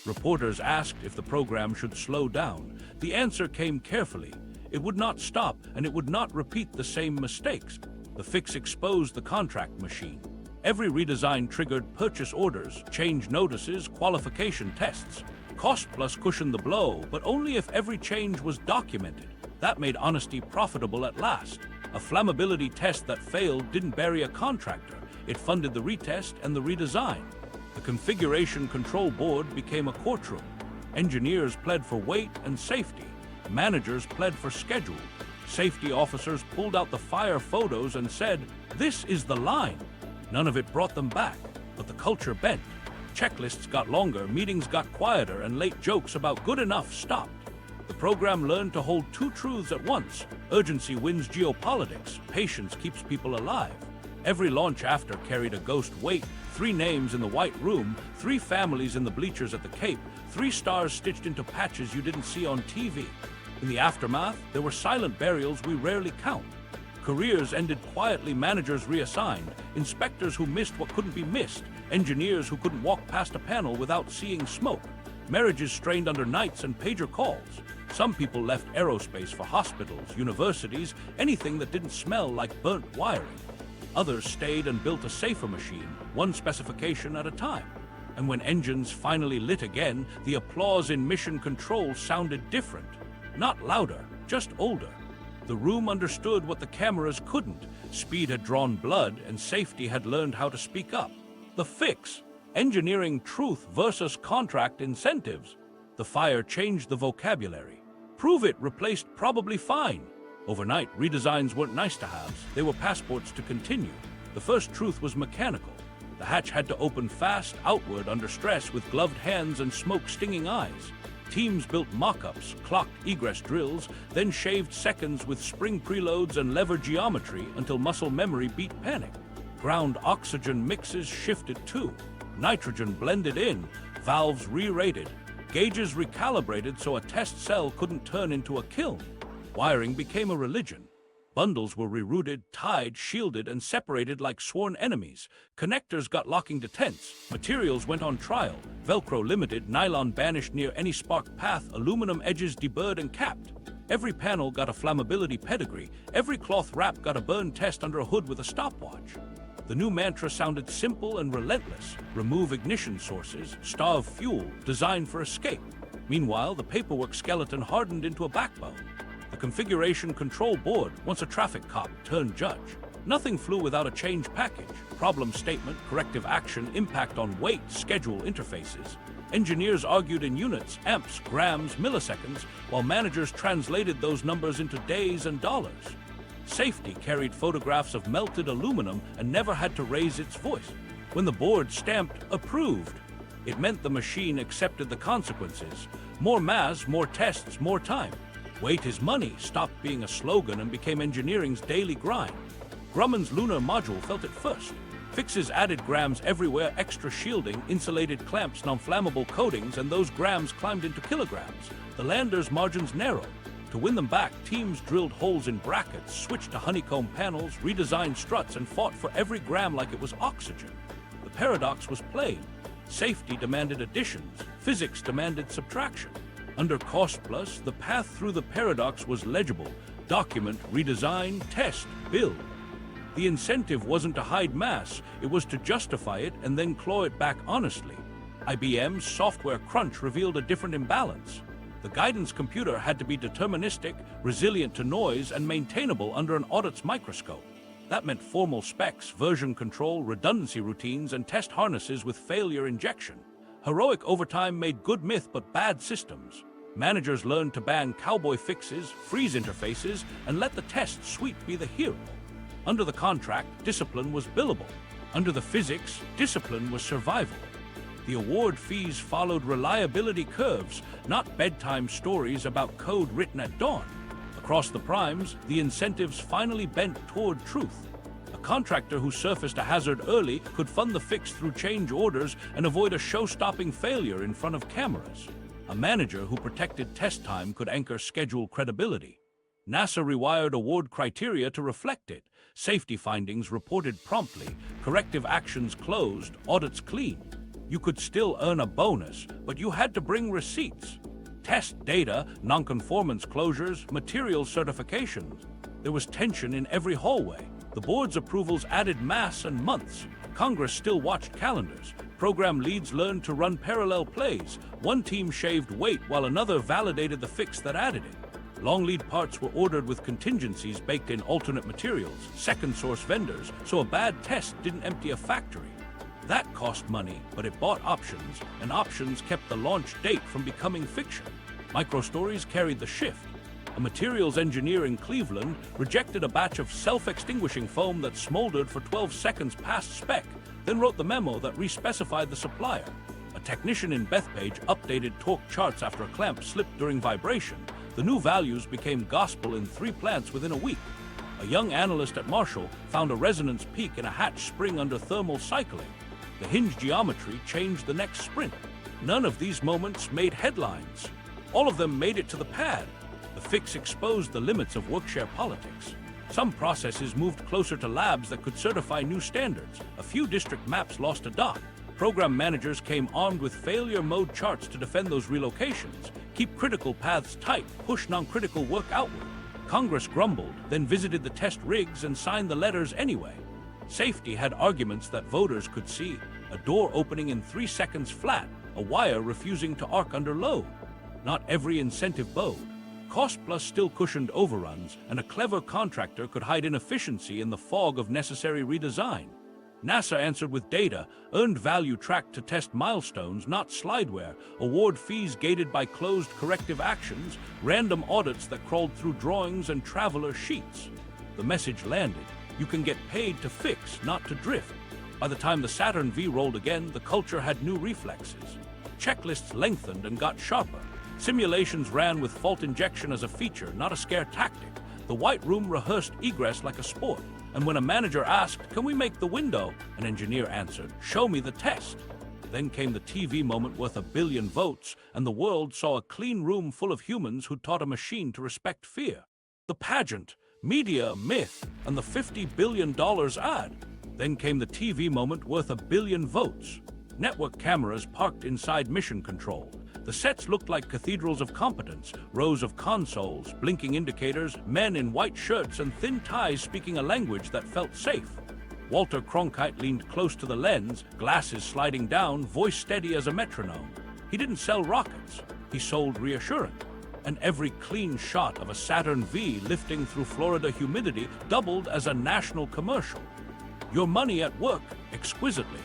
Reporters asked if the program should slow down. The answer came carefully. It would not stop, and it would not repeat the same mistakes. The fix exposed the contract machine. Every redesign triggered purchase orders, change notices, qualification tests. Cost plus cushioned the blow, but only if every change was documented. That made honesty profitable at last. A flammability test that failed didn't bury a contractor. It funded the retest and the redesign. The configuration control board became a courtroom. Engineers pled for weight and safety. Managers pled for schedule. Safety officers pulled out the fire photos and said, "This is the line." None of it brought them back, but the culture bent. Checklists got longer, meetings got quieter, and late jokes about good enough stopped. The program learned to hold 2 truths at once. Urgency wins geopolitics. Patience keeps people alive. Every launch after carried a ghost weight, 3 names in the white room, 3 families in the bleachers at the Cape, 3 stars stitched into patches you didn't see on TV. In the aftermath, there were silent burials we rarely count. Careers ended quietly, managers reassigned, inspectors who missed what couldn't be missed, engineers who couldn't walk past a panel without seeing smoke, marriages strained under nights and pager calls. Some people left aerospace for hospitals, universities, anything that didn't smell like burnt wiring. Others stayed and built a safer machine, one specification at a time. And when engines finally lit again, the applause in mission control sounded different. Not louder, just older. The room understood what the cameras couldn't. Speed had drawn blood, and safety had learned how to speak up. The fix: engineering truth versus contract incentives. The fire changed the vocabulary. Prove it replaced probably fine. Overnight, redesigns weren't nice-to-haves. They were passports to continue. The first truth was mechanical. The hatch had to open fast, outward, under stress, with gloved hands and smoke-stinging eyes. Teams built mock-ups, clocked egress drills, then shaved seconds with spring preloads and lever geometry until muscle memory beat panic. Ground oxygen mixes shifted too. Nitrogen blended in, valves re-rated, gauges recalibrated so a test cell couldn't turn into a kiln. Wiring became a religion. Bundles were rerouted, tied, shielded, and separated like sworn enemies. Connectors got locking detents. Materials went on trial. Velcro limited, nylon banished near any spark path, aluminum edges deburred and capped. Every panel got a flammability pedigree. Every cloth wrap got a burn test under a hood with a stopwatch. The new mantra sounded simple and relentless. Remove ignition sources, starve fuel, design for escape. Meanwhile, the paperwork skeleton hardened into a backbone. The configuration control board, once a traffic cop, turned judge. Nothing flew without a change package. Problem statement, corrective action, impact on weight, schedule, interfaces. Engineers argued in units, amps, grams, milliseconds, while managers translated those numbers into days and dollars. Safety carried photographs of melted aluminum and never had to raise its voice. When the board stamped approved, it meant the machine accepted the consequences. More mass, more tests, more time. Weight is money stopped being a slogan and became engineering's daily grind. Grumman's lunar module felt it first. Fixes added grams everywhere, extra shielding, insulated clamps, non-flammable coatings, and those grams climbed into kilograms. The lander's margins narrowed. To win them back, teams drilled holes in brackets, switched to honeycomb panels, redesigned struts, and fought for every gram like it was oxygen. The paradox was plain. Safety demanded additions. Physics demanded subtraction. Under cost plus, the path through the paradox was legible. Document, redesign, test, build. The incentive wasn't to hide mass, it was to justify it and then claw it back honestly. IBM's software crunch revealed a different imbalance. The guidance computer had to be deterministic, resilient to noise, and maintainable under an audit's microscope. That meant formal specs, version control, redundancy routines, and test harnesses with failure injection. Heroic overtime made good myth but bad systems. Managers learned to ban cowboy fixes, freeze interfaces, and let the test suite be the hero. Under the contract, discipline was billable. Under the physics, discipline was survival. The award fees followed reliability curves, not bedtime stories about code written at dawn. Across the primes, the incentives finally bent toward truth. A contractor who surfaced a hazard early could fund the fix through change orders and avoid a show-stopping failure in front of cameras. A manager who protected test time could anchor schedule credibility. NASA rewired award criteria to reflect it. Safety findings reported promptly, corrective actions closed, audits clean. You could still earn a bonus, but you had to bring receipts. Test data, nonconformance closures, material certifications. There was tension in every hallway. The board's approvals added mass and months. Congress still watched calendars. Program leads learned to run parallel plays. One team shaved weight while another validated the fix that added it. Long lead parts were ordered with contingencies baked in, alternate materials, second source vendors, so a bad test didn't empty a factory. That cost money, but it bought options, and options kept the launch date from becoming fiction. Microstories carried the shift. A materials engineer in Cleveland rejected a batch of self-extinguishing foam that smoldered for 12 seconds past spec, then wrote the memo that respecified the supplier. A technician in Bethpage updated torque charts after a clamp slipped during vibration. The new values became gospel in 3 plants within a week. A young analyst at Marshall found a resonance peak in a hatch spring under thermal cycling. The hinge geometry changed the next sprint. None of these moments made headlines. All of them made it to the pad. The fix exposed the limits of workshare politics. Some processes moved closer to labs that could certify new standards. A few district maps lost a dot. Program managers came armed with failure mode charts to defend those relocations, keep critical paths tight, push non-critical work outward. Congress grumbled, then visited the test rigs and signed the letters anyway. Safety had arguments that voters could see: a door opening in 3 seconds flat, a wire refusing to arc under load. Not every incentive bowed. Cost plus still cushioned overruns, and a clever contractor could hide inefficiency in the fog of necessary redesign. NASA answered with data, earned value tracked to test milestones, not slideware, award fees gated by closed corrective actions, random audits that crawled through drawings and traveler sheets. The message landed: you can get paid to fix, not to drift. By the time the Saturn V rolled again, the culture had new reflexes. Checklists lengthened and got sharper. Simulations ran with fault injection as a feature, not a scare tactic. The White Room rehearsed egress like a sport. And when a manager asked, "Can we make the window?" an engineer answered, "Show me the test." Then came the TV moment worth 1 billion votes, and the world saw a clean room full of humans who taught a machine to respect fear. The pageant, media, myth, and the $50 billion ad. Then came the TV moment worth 1 billion votes. Network cameras parked inside mission control. The sets looked like cathedrals of competence, rows of consoles, blinking indicators, men in white shirts and thin ties speaking a language that felt safe. Walter Cronkite leaned close to the lens, glasses sliding down, voice steady as a metronome. He didn't sell rockets, he sold reassurance. And every clean shot of a Saturn V lifting through Florida humidity doubled as a national commercial. Your money at work, exquisitely.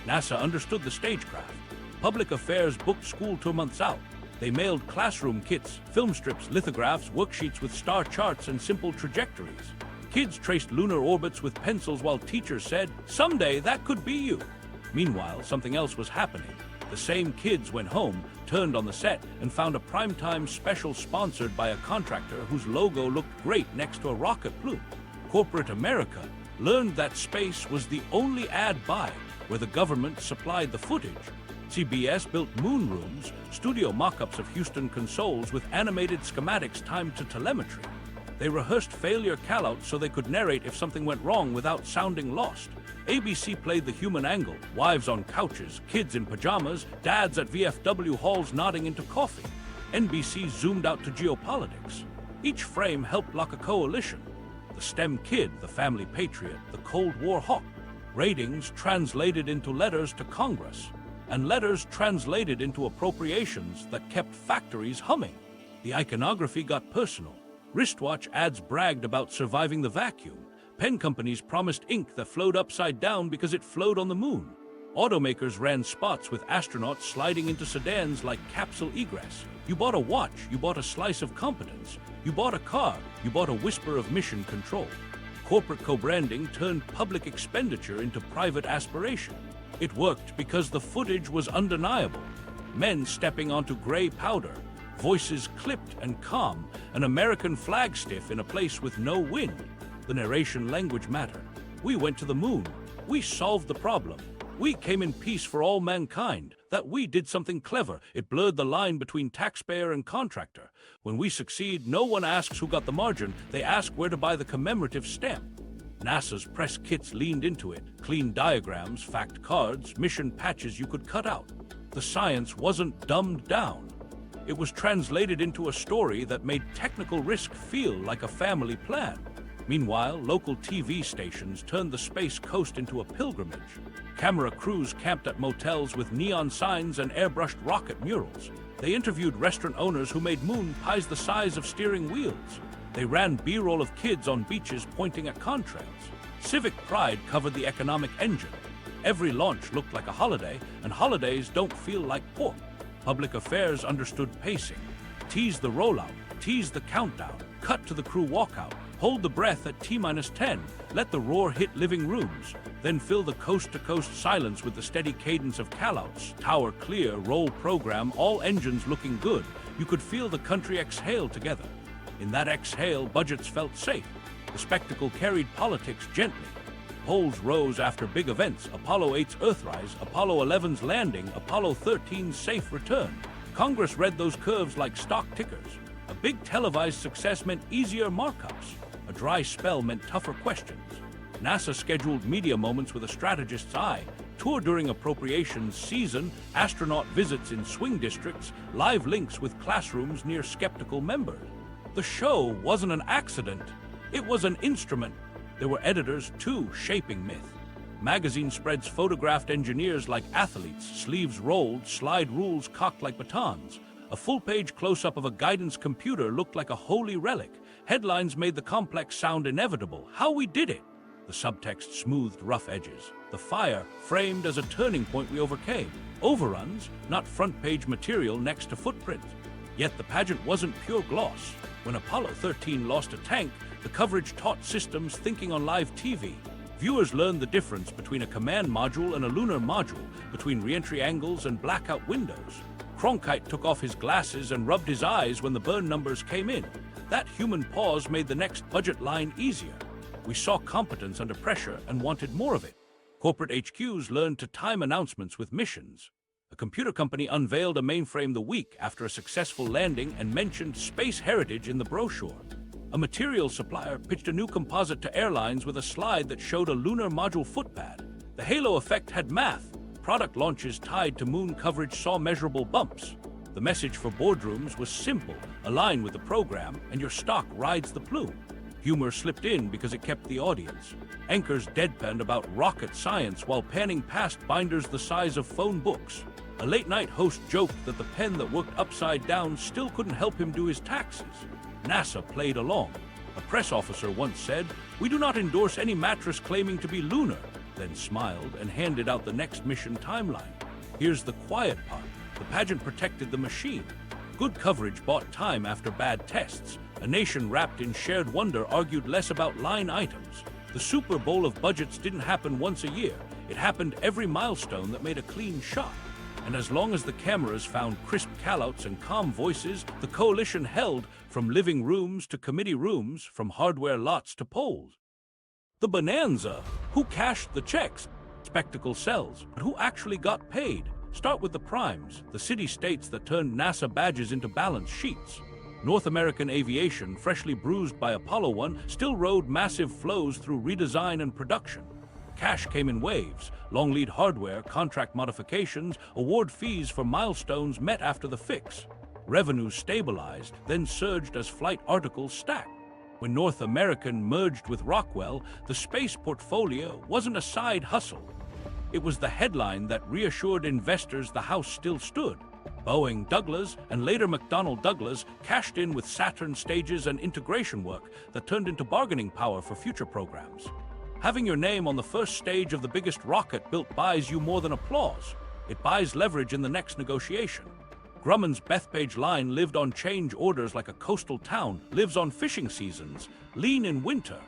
NASA understood the stagecraft. Public affairs booked school 2 months out. They mailed classroom kits, film strips, lithographs, worksheets with star charts and simple trajectories. Kids traced lunar orbits with pencils while teachers said, "Someday that could be you." Meanwhile, something else was happening. The same kids went home, turned on the set, and found a primetime special sponsored by a contractor whose logo looked great next to a rocket plume. Corporate America learned that space was the only ad buy, where the government supplied the footage. CBS built moon rooms, studio mock-ups of Houston consoles with animated schematics timed to telemetry. They rehearsed failure callouts so they could narrate if something went wrong without sounding lost. ABC played the human angle, wives on couches, kids in pajamas, dads at VFW halls nodding into coffee. NBC zoomed out to geopolitics. Each frame helped lock a coalition. The STEM kid, the family patriot, the Cold War hawk. Ratings translated into letters to Congress, and letters translated into appropriations that kept factories humming. The iconography got personal. Wristwatch ads bragged about surviving the vacuum. Pen companies promised ink that flowed upside down because it flowed on the moon. Automakers ran spots with astronauts sliding into sedans like capsule egress. You bought a watch, you bought a slice of competence. You bought a car, you bought a whisper of mission control. Corporate co-branding turned public expenditure into private aspiration. It worked because the footage was undeniable. Men stepping onto gray powder, voices clipped and calm, an American flag stiff in a place with no wind. The narration language mattered. We went to the moon. We solved the problem. We came in peace for all mankind. That we did something clever. It blurred the line between taxpayer and contractor. When we succeed, no one asks who got the margin. They ask where to buy the commemorative stamp. NASA's press kits leaned into it. Clean diagrams, fact cards, mission patches you could cut out. The science wasn't dumbed down. It was translated into a story that made technical risk feel like a family plan. Meanwhile, local TV stations turned the Space Coast into a pilgrimage. Camera crews camped at motels with neon signs and airbrushed rocket murals. They interviewed restaurant owners who made moon pies the size of steering wheels. They ran B-roll of kids on beaches pointing at contrails. Civic pride covered the economic engine. Every launch looked like a holiday, and holidays don't feel like pork. Public affairs understood pacing. Tease the rollout, tease the countdown, cut to the crew walkout, hold the breath at T-10, let the roar hit living rooms, then fill the coast-to-coast silence with the steady cadence of callouts, tower clear, roll program, all engines looking good. You could feel the country exhale together. In that exhale, budgets felt safe. The spectacle carried politics gently. Polls rose after big events: Apollo 8's Earthrise, Apollo 11's landing, Apollo 13's safe return. Congress read those curves like stock tickers. A big televised success meant easier markups. A A dry spell meant tougher questions. NASA scheduled media moments with a strategist's eye, tour during appropriations season, astronaut visits in swing districts, live links with classrooms near skeptical members. The show wasn't an accident. It was an instrument. There were editors, too, shaping myth. Magazine spreads photographed engineers like athletes, sleeves rolled, slide rules cocked like batons. A full-page close-up of a guidance computer looked like a holy relic. Headlines made the complex sound inevitable. How we did it! The subtext smoothed rough edges. The fire framed as a turning point we overcame. Overruns, not front-page material next to footprints. Yet the pageant wasn't pure gloss. When Apollo 13 lost a tank, the coverage taught systems thinking on live TV. Viewers learned the difference between a command module and a lunar module, between re-entry angles and blackout windows. Cronkite took off his glasses and rubbed his eyes when the burn numbers came in. That human pause made the next budget line easier. We saw competence under pressure and wanted more of it. Corporate HQs learned to time announcements with missions. A computer company unveiled a mainframe the week after a successful landing and mentioned space heritage in the brochure. A materials supplier pitched a new composite to airlines with a slide that showed a lunar module footpad. The halo effect had math. Product launches tied to moon coverage saw measurable bumps. The message for boardrooms was simple: align with the program and your stock rides the plume. Humor slipped in because it kept the audience. Anchors deadpanned about rocket science while panning past binders the size of phone books. A late-night host joked that the pen that worked upside down still couldn't help him do his taxes. NASA played along. A press officer once said, "We do not endorse any mattress claiming to be lunar," then smiled and handed out the next mission timeline. Here's the quiet part. The pageant protected the machine. Good coverage bought time after bad tests. A nation wrapped in shared wonder argued less about line items. The Super Bowl of budgets didn't happen once a year. It happened every milestone that made a clean shot. And as long as the cameras found crisp callouts and calm voices, the coalition held, from living rooms to committee rooms, from hardware lots to polls. The bonanza. Who cashed the checks? Spectacle sells. But who actually got paid? Start with the primes, the city-states that turned NASA badges into balance sheets. North American aviation, freshly bruised by Apollo 1, still rode massive flows through redesign and production. Cash came in waves: long lead hardware, contract modifications, award fees for milestones met after the fix. Revenues stabilized, then surged as flight articles stacked. When North American merged with Rockwell, the space portfolio wasn't a side hustle. It was the headline that reassured investors the house still stood. Boeing, Douglas, and later McDonnell Douglas cashed in with Saturn stages and integration work that turned into bargaining power for future programs. Having your name on the first stage of the biggest rocket built buys you more than applause. It buys leverage in the next negotiation. Grumman's Bethpage line lived on change orders like a coastal town lives on fishing seasons, lean in winter,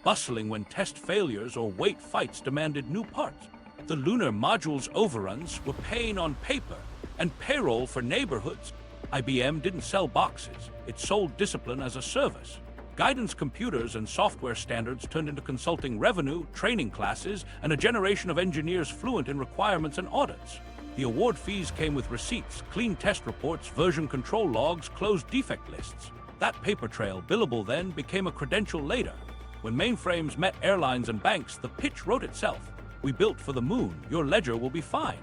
bustling when test failures or weight fights demanded new parts. The lunar module's overruns were pain on paper and payroll for neighborhoods. IBM didn't sell boxes, it sold discipline as a service. Guidance computers and software standards turned into consulting revenue, training classes, and a generation of engineers fluent in requirements and audits. The award fees came with receipts, clean test reports, version control logs, closed defect lists. That paper trail, billable then, became a credential later. When mainframes met airlines and banks, the pitch wrote itself. We built for the moon, your ledger will be fine.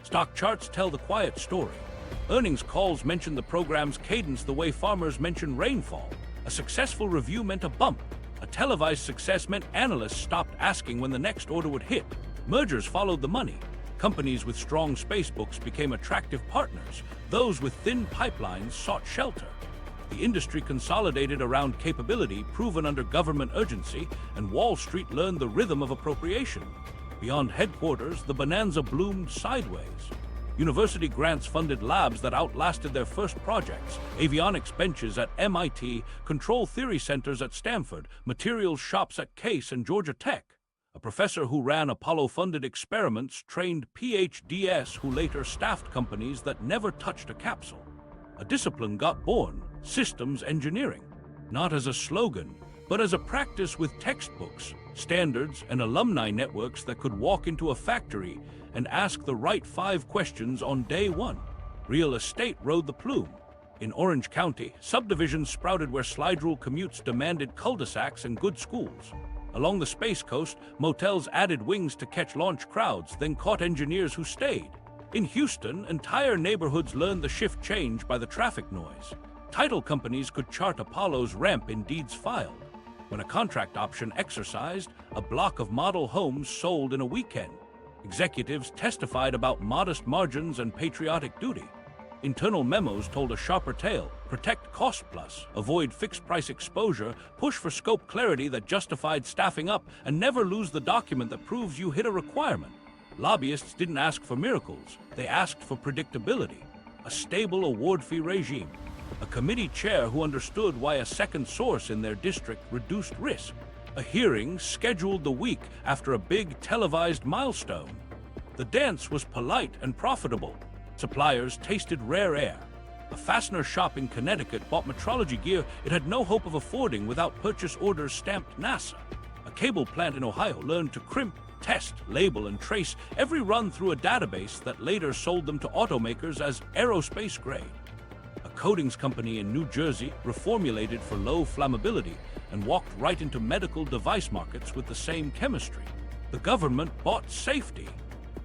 Stock charts tell the quiet story. Earnings calls mention the program's cadence the way farmers mention rainfall. A successful review meant a bump. A televised success meant analysts stopped asking when the next order would hit. Mergers followed the money. Companies with strong space books became attractive partners. Those with thin pipelines sought shelter. The industry consolidated around capability proven under government urgency, and Wall Street learned the rhythm of appropriation. Beyond headquarters, the bonanza bloomed sideways. University grants funded labs that outlasted their first projects, avionics benches at MIT, control theory centers at Stanford, materials shops at Case and Georgia Tech. A professor who ran Apollo-funded experiments trained PhDs who later staffed companies that never touched a capsule. A discipline got born, systems engineering, not as a slogan, but as a practice with textbooks, standards, and alumni networks that could walk into a factory and ask the right 5 questions on day one. Real estate rode the plume. In Orange County, subdivisions sprouted where slide rule commutes demanded cul-de-sacs and good schools. Along the Space Coast, motels added wings to catch launch crowds, then caught engineers who stayed. In Houston, entire neighborhoods learned the shift change by the traffic noise. Title companies could chart Apollo's ramp in deeds filed. When a contract option exercised, a block of model homes sold in a weekend. Executives testified about modest margins and patriotic duty. Internal memos told a sharper tale: protect cost plus, avoid fixed price exposure, push for scope clarity that justified staffing up, and never lose the document that proves you hit a requirement. Lobbyists didn't ask for miracles, they asked for predictability, a stable award fee regime, a committee chair who understood why a second source in their district reduced risk, a hearing scheduled the week after a big televised milestone. The dance was polite and profitable. Suppliers tasted rare air. A fastener shop in Connecticut bought metrology gear it had no hope of affording without purchase orders stamped NASA. A cable plant in Ohio learned to crimp, test, label, and trace every run through a database that later sold them to automakers as Aerospace grade. A coatings company in New Jersey reformulated for low flammability and walked right into medical device markets with the same chemistry. The government bought safety.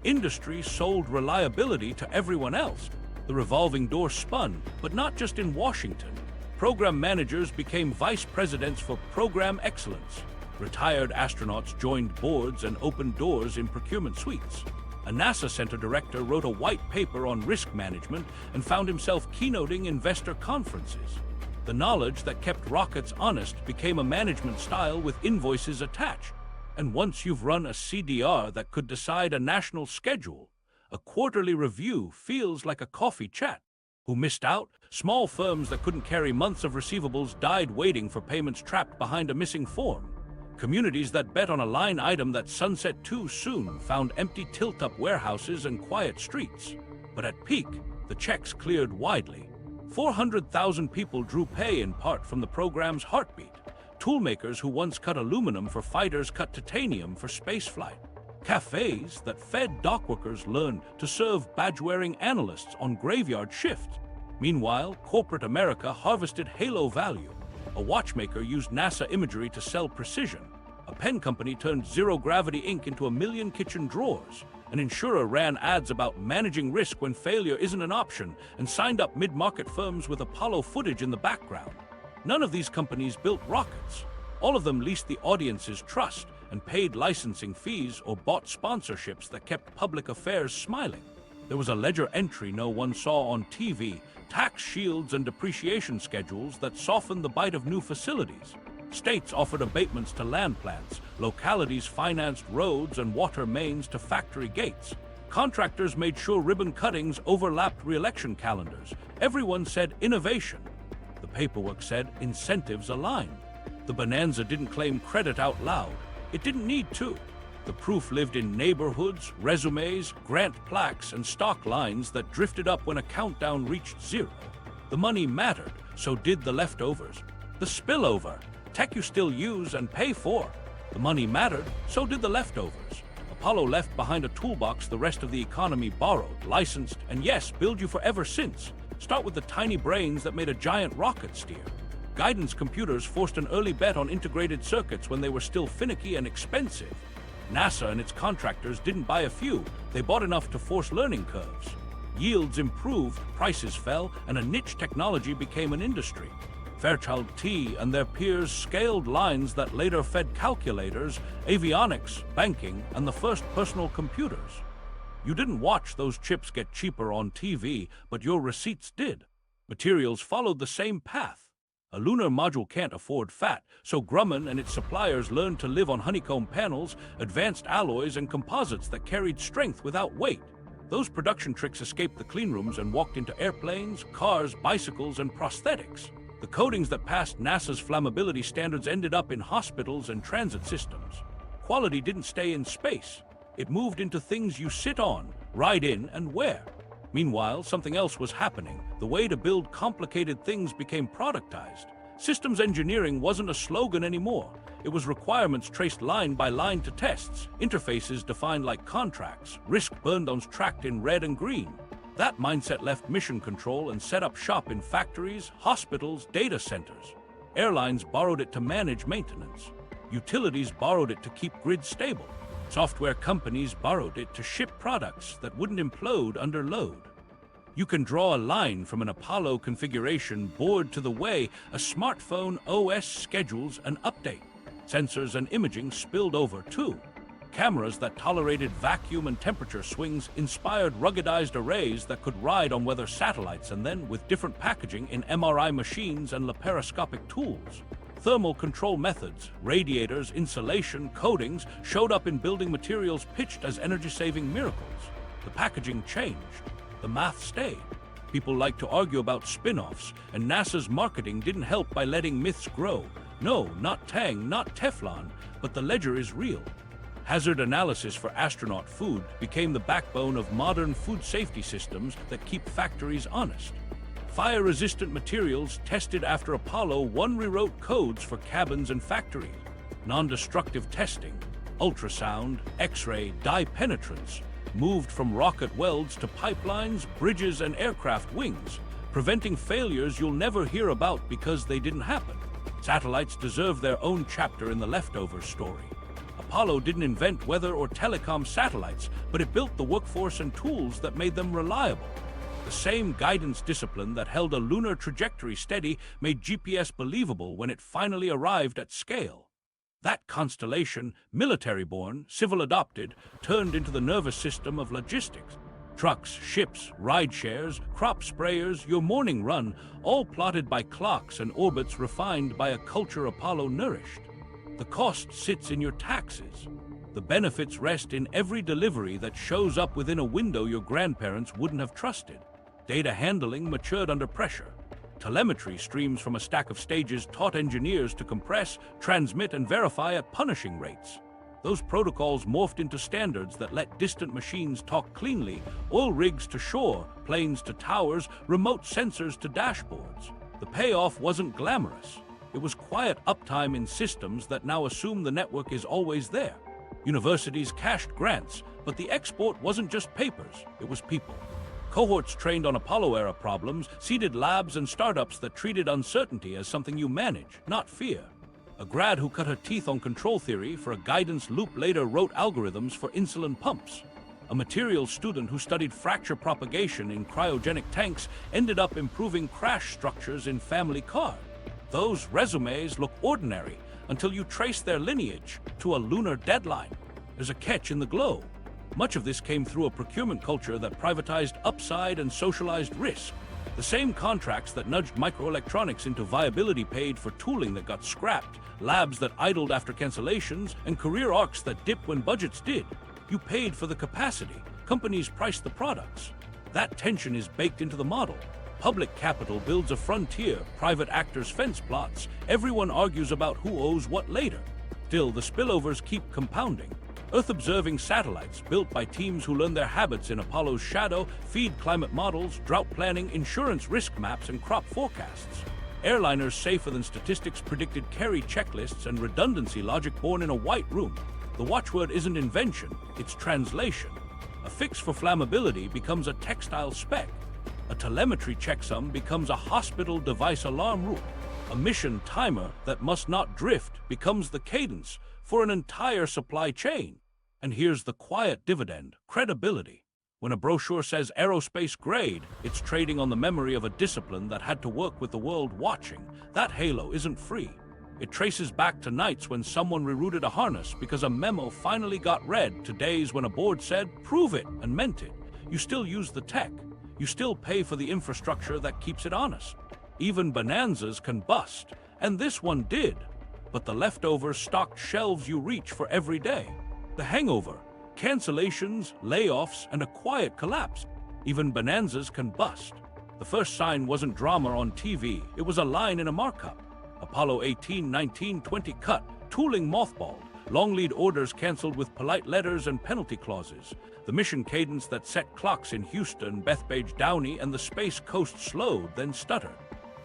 Industry sold reliability to everyone else. The revolving door spun, but not just in Washington. Program managers became vice presidents for program excellence. Retired astronauts joined boards and opened doors in procurement suites. A NASA center director wrote a white paper on risk management and found himself keynoting investor conferences. The knowledge that kept rockets honest became a management style with invoices attached. And once you've run a CDR that could decide a national schedule, a quarterly review feels like a coffee chat. Who missed out? Small firms that couldn't carry months of receivables died waiting for payments trapped behind a missing form. Communities that bet on a line item that sunset too soon found empty tilt-up warehouses and quiet streets. But at peak, the checks cleared widely. 400,000 people drew pay in part from the program's heartbeat. Toolmakers who once cut aluminum for fighters cut titanium for spaceflight. Cafes that fed dockworkers learned to serve badge-wearing analysts on graveyard shift. Meanwhile, corporate America harvested halo value. A watchmaker used NASA imagery to sell precision. A pen company turned zero-gravity ink into 1 million kitchen drawers. An insurer ran ads about managing risk when failure isn't an option and signed up mid-market firms with Apollo footage in the background. None of these companies built rockets. All of them leased the audience's trust and paid licensing fees or bought sponsorships that kept public affairs smiling. There was a ledger entry no one saw on TV, tax shields and depreciation schedules that softened the bite of new facilities. States offered abatements to land plants. Localities financed roads and water mains to factory gates. Contractors made sure ribbon cuttings overlapped re-election calendars. Everyone said innovation. The paperwork said incentives aligned. The Bonanza didn't claim credit out loud. It didn't need to. The proof lived in neighborhoods, resumes, grant plaques, and stock lines that drifted up when a countdown reached zero. The money mattered, so did the leftovers. The spillover, tech you still use and pay for. The money mattered, so did the leftovers. Apollo left behind a toolbox the rest of the economy borrowed, licensed, and yes, billed you forever since. Start with the tiny brains that made a giant rocket steer. Guidance computers forced an early bet on integrated circuits when they were still finicky and expensive. NASA and its contractors didn't buy a few, they bought enough to force learning curves. Yields improved, prices fell, and a niche technology became an industry. Fairchild T and their peers scaled lines that later fed calculators, avionics, banking, and the first personal computers. You didn't watch those chips get cheaper on TV, but your receipts did. Materials followed the same path. A lunar module can't afford fat, so Grumman and its suppliers learned to live on honeycomb panels, advanced alloys, and composites that carried strength without weight. Those production tricks escaped the cleanrooms and walked into airplanes, cars, bicycles, and prosthetics. The coatings that passed NASA's flammability standards ended up in hospitals and transit systems. Quality didn't stay in space. It moved into things you sit on, ride in, and wear. Meanwhile, something else was happening. The way to build complicated things became productized. Systems engineering wasn't a slogan anymore. It was requirements traced line by line to tests, interfaces defined like contracts, risk burned on tracked in red and green. That mindset left mission control and set up shop in factories, hospitals, data centers. Airlines borrowed it to manage maintenance. Utilities borrowed it to keep grids stable. Software companies borrowed it to ship products that wouldn't implode under load. You can draw a line from an Apollo configuration board to the way a smartphone OS schedules an update. Sensors and imaging spilled over too. Cameras that tolerated vacuum and temperature swings inspired ruggedized arrays that could ride on weather satellites, and then, with different packaging in MRI machines and laparoscopic tools. Thermal control methods, radiators, insulation, coatings showed up in building materials pitched as energy-saving miracles. The packaging changed. The math stayed. People like to argue about spin-offs, and NASA's marketing didn't help by letting myths grow. No, not Tang, not Teflon, but the ledger is real. Hazard analysis for astronaut food became the backbone of modern food safety systems that keep factories honest. Fire-resistant materials tested after Apollo 1 rewrote codes for cabins and factories. Non-destructive testing, ultrasound, X-ray, dye penetrance moved from rocket welds to pipelines, bridges, and aircraft wings, preventing failures you'll never hear about because they didn't happen. Satellites deserve their own chapter in the leftovers story. Apollo didn't invent weather or telecom satellites, but it built the workforce and tools that made them reliable. The same guidance discipline that held a lunar trajectory steady made GPS believable when it finally arrived at scale. That constellation, military-born, civil-adopted, turned into the nervous system of logistics. Trucks, ships, ride-shares, crop sprayers, your morning run, all plotted by clocks and orbits refined by a culture Apollo nourished. The cost sits in your taxes. The benefits rest in every delivery that shows up within a window your grandparents wouldn't have trusted. Data handling matured under pressure. Telemetry streams from a stack of stages taught engineers to compress, transmit, and verify at punishing rates. Those protocols morphed into standards that let distant machines talk cleanly, oil rigs to shore, planes to towers, remote sensors to dashboards. The payoff wasn't glamorous. It was quiet uptime in systems that now assume the network is always there. Universities cashed grants, but the export wasn't just papers, it was people. Cohorts trained on Apollo-era problems seeded labs and startups that treated uncertainty as something you manage, not fear. A grad who cut her teeth on control theory for a guidance loop later wrote algorithms for insulin pumps. A materials student who studied fracture propagation in cryogenic tanks ended up improving crash structures in family cars. Those resumes look ordinary until you trace their lineage to a lunar deadline. There's a catch in the glow. Much of this came through a procurement culture that privatized upside and socialized risk. The same contracts that nudged microelectronics into viability paid for tooling that got scrapped, labs that idled after cancellations, and career arcs that dipped when budgets did. You paid for the capacity. Companies priced the products. That tension is baked into the model. Public capital builds a frontier, private actors fence plots. Everyone argues about who owes what later. Still, the spillovers keep compounding. Earth-observing satellites built by teams who learn their habits in Apollo's shadow feed climate models, drought planning, insurance risk maps, and crop forecasts. Airliners safer than statistics predicted carry checklists and redundancy logic born in a white room. The watchword isn't invention, it's translation. A fix for flammability becomes a textile spec. A telemetry checksum becomes a hospital device alarm rule. A mission timer that must not drift becomes the cadence for an entire supply chain. And here's the quiet dividend, credibility. When a brochure says aerospace grade, it's trading on the memory of a discipline that had to work with the world watching. That halo isn't free. It traces back to nights when someone rerouted a harness because a memo finally got read, to days when a board said, prove it, and meant it. You still use the tech. You still pay for the infrastructure that keeps it honest. Even Bonanzas can bust, and this one did. But the leftovers stocked shelves you reach for every day. The hangover, cancellations, layoffs, and a quiet collapse. Even Bonanzas can bust. The first sign wasn't drama on TV, it was a line in a markup. Apollo 18, 19, 20 cut, tooling mothballed, long lead orders canceled with polite letters and penalty clauses. The mission cadence that set clocks in Houston, Bethpage, Downey, and the Space Coast slowed, then stuttered.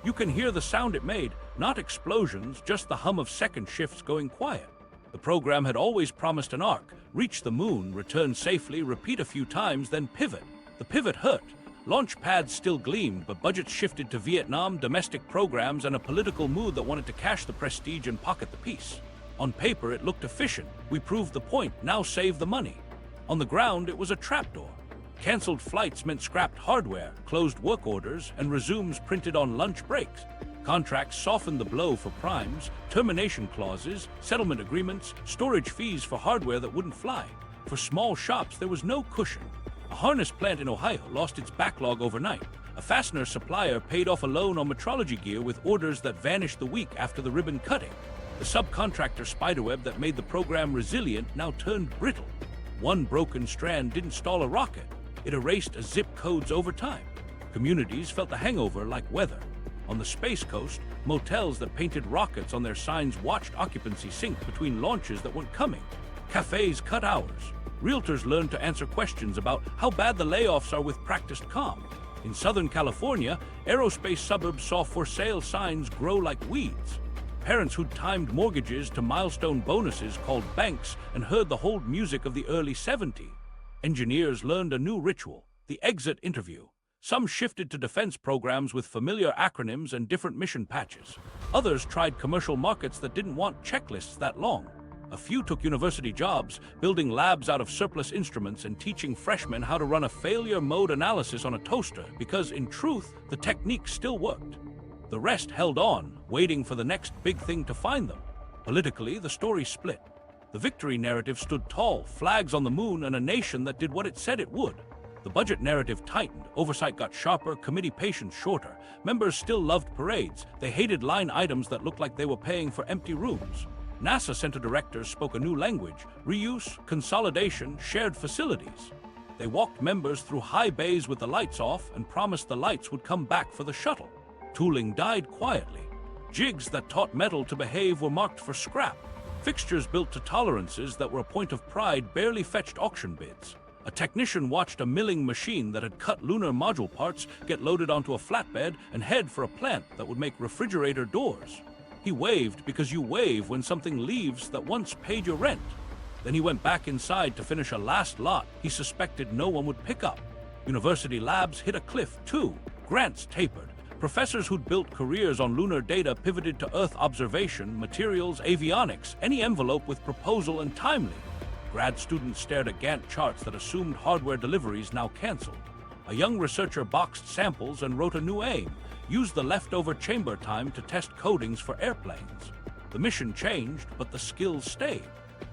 You can hear the sound it made, not explosions, just the hum of second shifts going quiet. The program had always promised an arc, reach the moon, return safely, repeat a few times, then pivot. The pivot hurt. Launch pads still gleamed, but budgets shifted to Vietnam, domestic programs, and a political mood that wanted to cash the prestige and pocket the peace. On paper, it looked efficient. We proved the point, now save the money. On the ground, it was a trapdoor. Cancelled flights meant scrapped hardware, closed work orders, and resumes printed on lunch breaks. Contracts softened the blow for primes, termination clauses, settlement agreements, storage fees for hardware that wouldn't fly. For small shops, there was no cushion. A harness plant in Ohio lost its backlog overnight. A fastener supplier paid off a loan on metrology gear with orders that vanished the week after the ribbon cutting. The subcontractor spiderweb that made the program resilient now turned brittle. One broken strand didn't stall a rocket. It erased a zip codes over time. Communities felt the hangover like weather. On the Space Coast, motels that painted rockets on their signs watched occupancy sink between launches that weren't coming. Cafes cut hours. Realtors learned to answer questions about how bad the layoffs are with practiced calm. In Southern California, aerospace suburbs saw for sale signs grow like weeds. Parents who'd timed mortgages to milestone bonuses called banks and heard the hold music of the early '70s. Engineers learned a new ritual, the exit interview. Some shifted to defense programs with familiar acronyms and different mission patches. Others tried commercial markets that didn't want checklists that long. A few took university jobs, building labs out of surplus instruments and teaching freshmen how to run a failure mode analysis on a toaster because, in truth, the technique still worked. The rest held on, waiting for the next big thing to find them. Politically, the story split. The victory narrative stood tall, flags on the moon, and a nation that did what it said it would. The budget narrative tightened, oversight got sharper, committee patience shorter. Members still loved parades. They hated line items that looked like they were paying for empty rooms. NASA center directors spoke a new language: reuse, consolidation, shared facilities. They walked members through high bays with the lights off and promised the lights would come back for the shuttle. Tooling died quietly. Jigs that taught metal to behave were marked for scrap. Fixtures built to tolerances that were a point of pride barely fetched auction bids. A technician watched a milling machine that had cut lunar module parts get loaded onto a flatbed and head for a plant that would make refrigerator doors. He waved because you wave when something leaves that once paid your rent. Then he went back inside to finish a last lot he suspected no one would pick up. University labs hit a cliff, too. Grants tapered. Professors who'd built careers on lunar data pivoted to Earth observation, materials, avionics, any envelope with proposal and timely. Grad students stared at Gantt charts that assumed hardware deliveries now canceled. A young researcher boxed samples and wrote a new aim: use the leftover chamber time to test coatings for airplanes. The mission changed, but the skills stayed.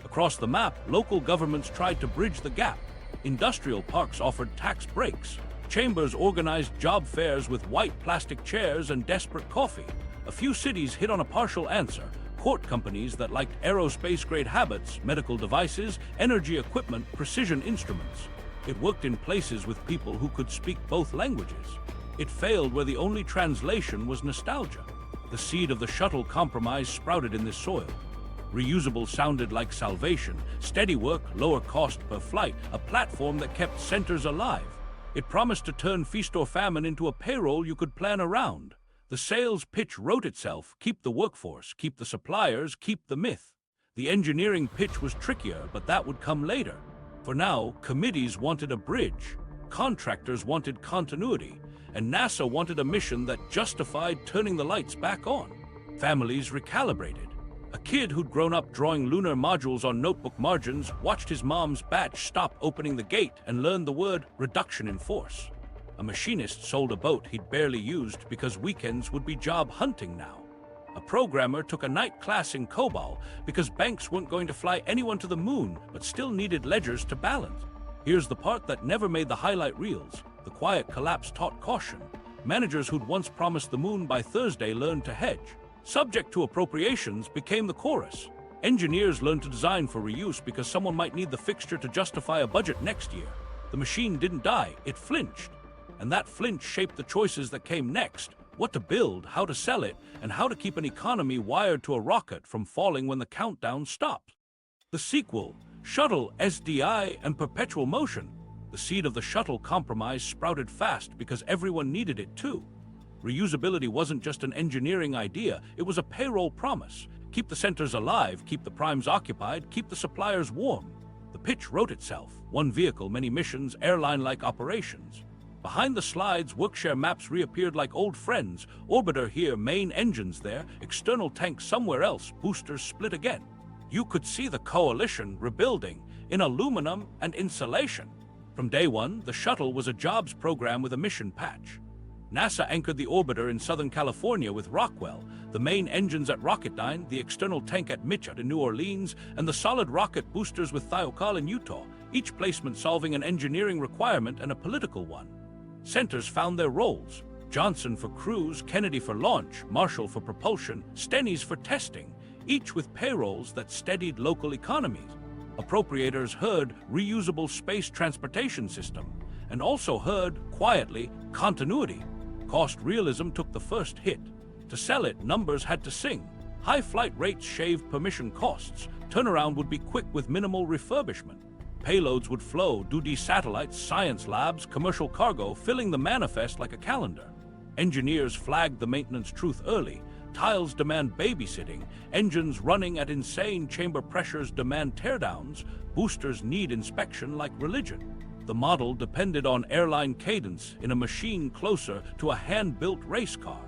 Across the map, local governments tried to bridge the gap. Industrial parks offered tax breaks. Chambers organized job fairs with white plastic chairs and desperate coffee. A few cities hit on a partial answer: port companies that liked aerospace-grade habits, medical devices, energy equipment, precision instruments. It worked in places with people who could speak both languages. It failed where the only translation was nostalgia. The seed of the shuttle compromise sprouted in this soil. Reusable sounded like salvation, steady work, lower cost per flight, a platform that kept centers alive. It promised to turn feast or famine into a payroll you could plan around. The sales pitch wrote itself: keep the workforce, keep the suppliers, keep the myth. The engineering pitch was trickier, but that would come later. For now, committees wanted a bridge, contractors wanted continuity, and NASA wanted a mission that justified turning the lights back on. Families recalibrated. A kid who'd grown up drawing lunar modules on notebook margins watched his mom's batch stop opening the gate and learned the word reduction in force. A machinist sold a boat he'd barely used because weekends would be job hunting now. A programmer took a night class in COBOL because banks weren't going to fly anyone to the moon but still needed ledgers to balance. Here's the part that never made the highlight reels. The quiet collapse taught caution. Managers who'd once promised the moon by Thursday learned to hedge. Subject to appropriations became the chorus. Engineers learned to design for reuse because someone might need the fixture to justify a budget next year. The machine didn't die, it flinched. And that flinch shaped the choices that came next: what to build, how to sell it, and how to keep an economy wired to a rocket from falling when the countdown stopped. The sequel, Shuttle, SDI, and Perpetual Motion. The seed of the shuttle compromise sprouted fast because everyone needed it too. Reusability wasn't just an engineering idea, it was a payroll promise. Keep the centers alive, keep the primes occupied, keep the suppliers warm. The pitch wrote itself: one vehicle, many missions, airline-like operations. Behind the slides, workshare maps reappeared like old friends. Orbiter here, main engines there, external tank somewhere else, boosters split again. You could see the coalition rebuilding in aluminum and insulation. From day one, the shuttle was a jobs program with a mission patch. NASA anchored the orbiter in Southern California with Rockwell, the main engines at Rocketdyne, the external tank at Mitchell in New Orleans, and the solid rocket boosters with Thiokol in Utah, each placement solving an engineering requirement and a political one. Centers found their roles: Johnson for cruise, Kennedy for launch, Marshall for propulsion, Stennis for testing, each with payrolls that steadied local economies. Appropriators heard reusable space transportation system, and also heard, quietly, continuity. Cost realism took the first hit. To sell it, numbers had to sing. High flight rates shaved permission costs. Turnaround would be quick with minimal refurbishment. Payloads would flow, 2D satellites, science labs, commercial cargo, filling the manifest like a calendar. Engineers flagged the maintenance truth early. Tiles demand babysitting. Engines running at insane chamber pressures demand teardowns. Boosters need inspection like religion. The model depended on airline cadence in a machine closer to a hand-built race car.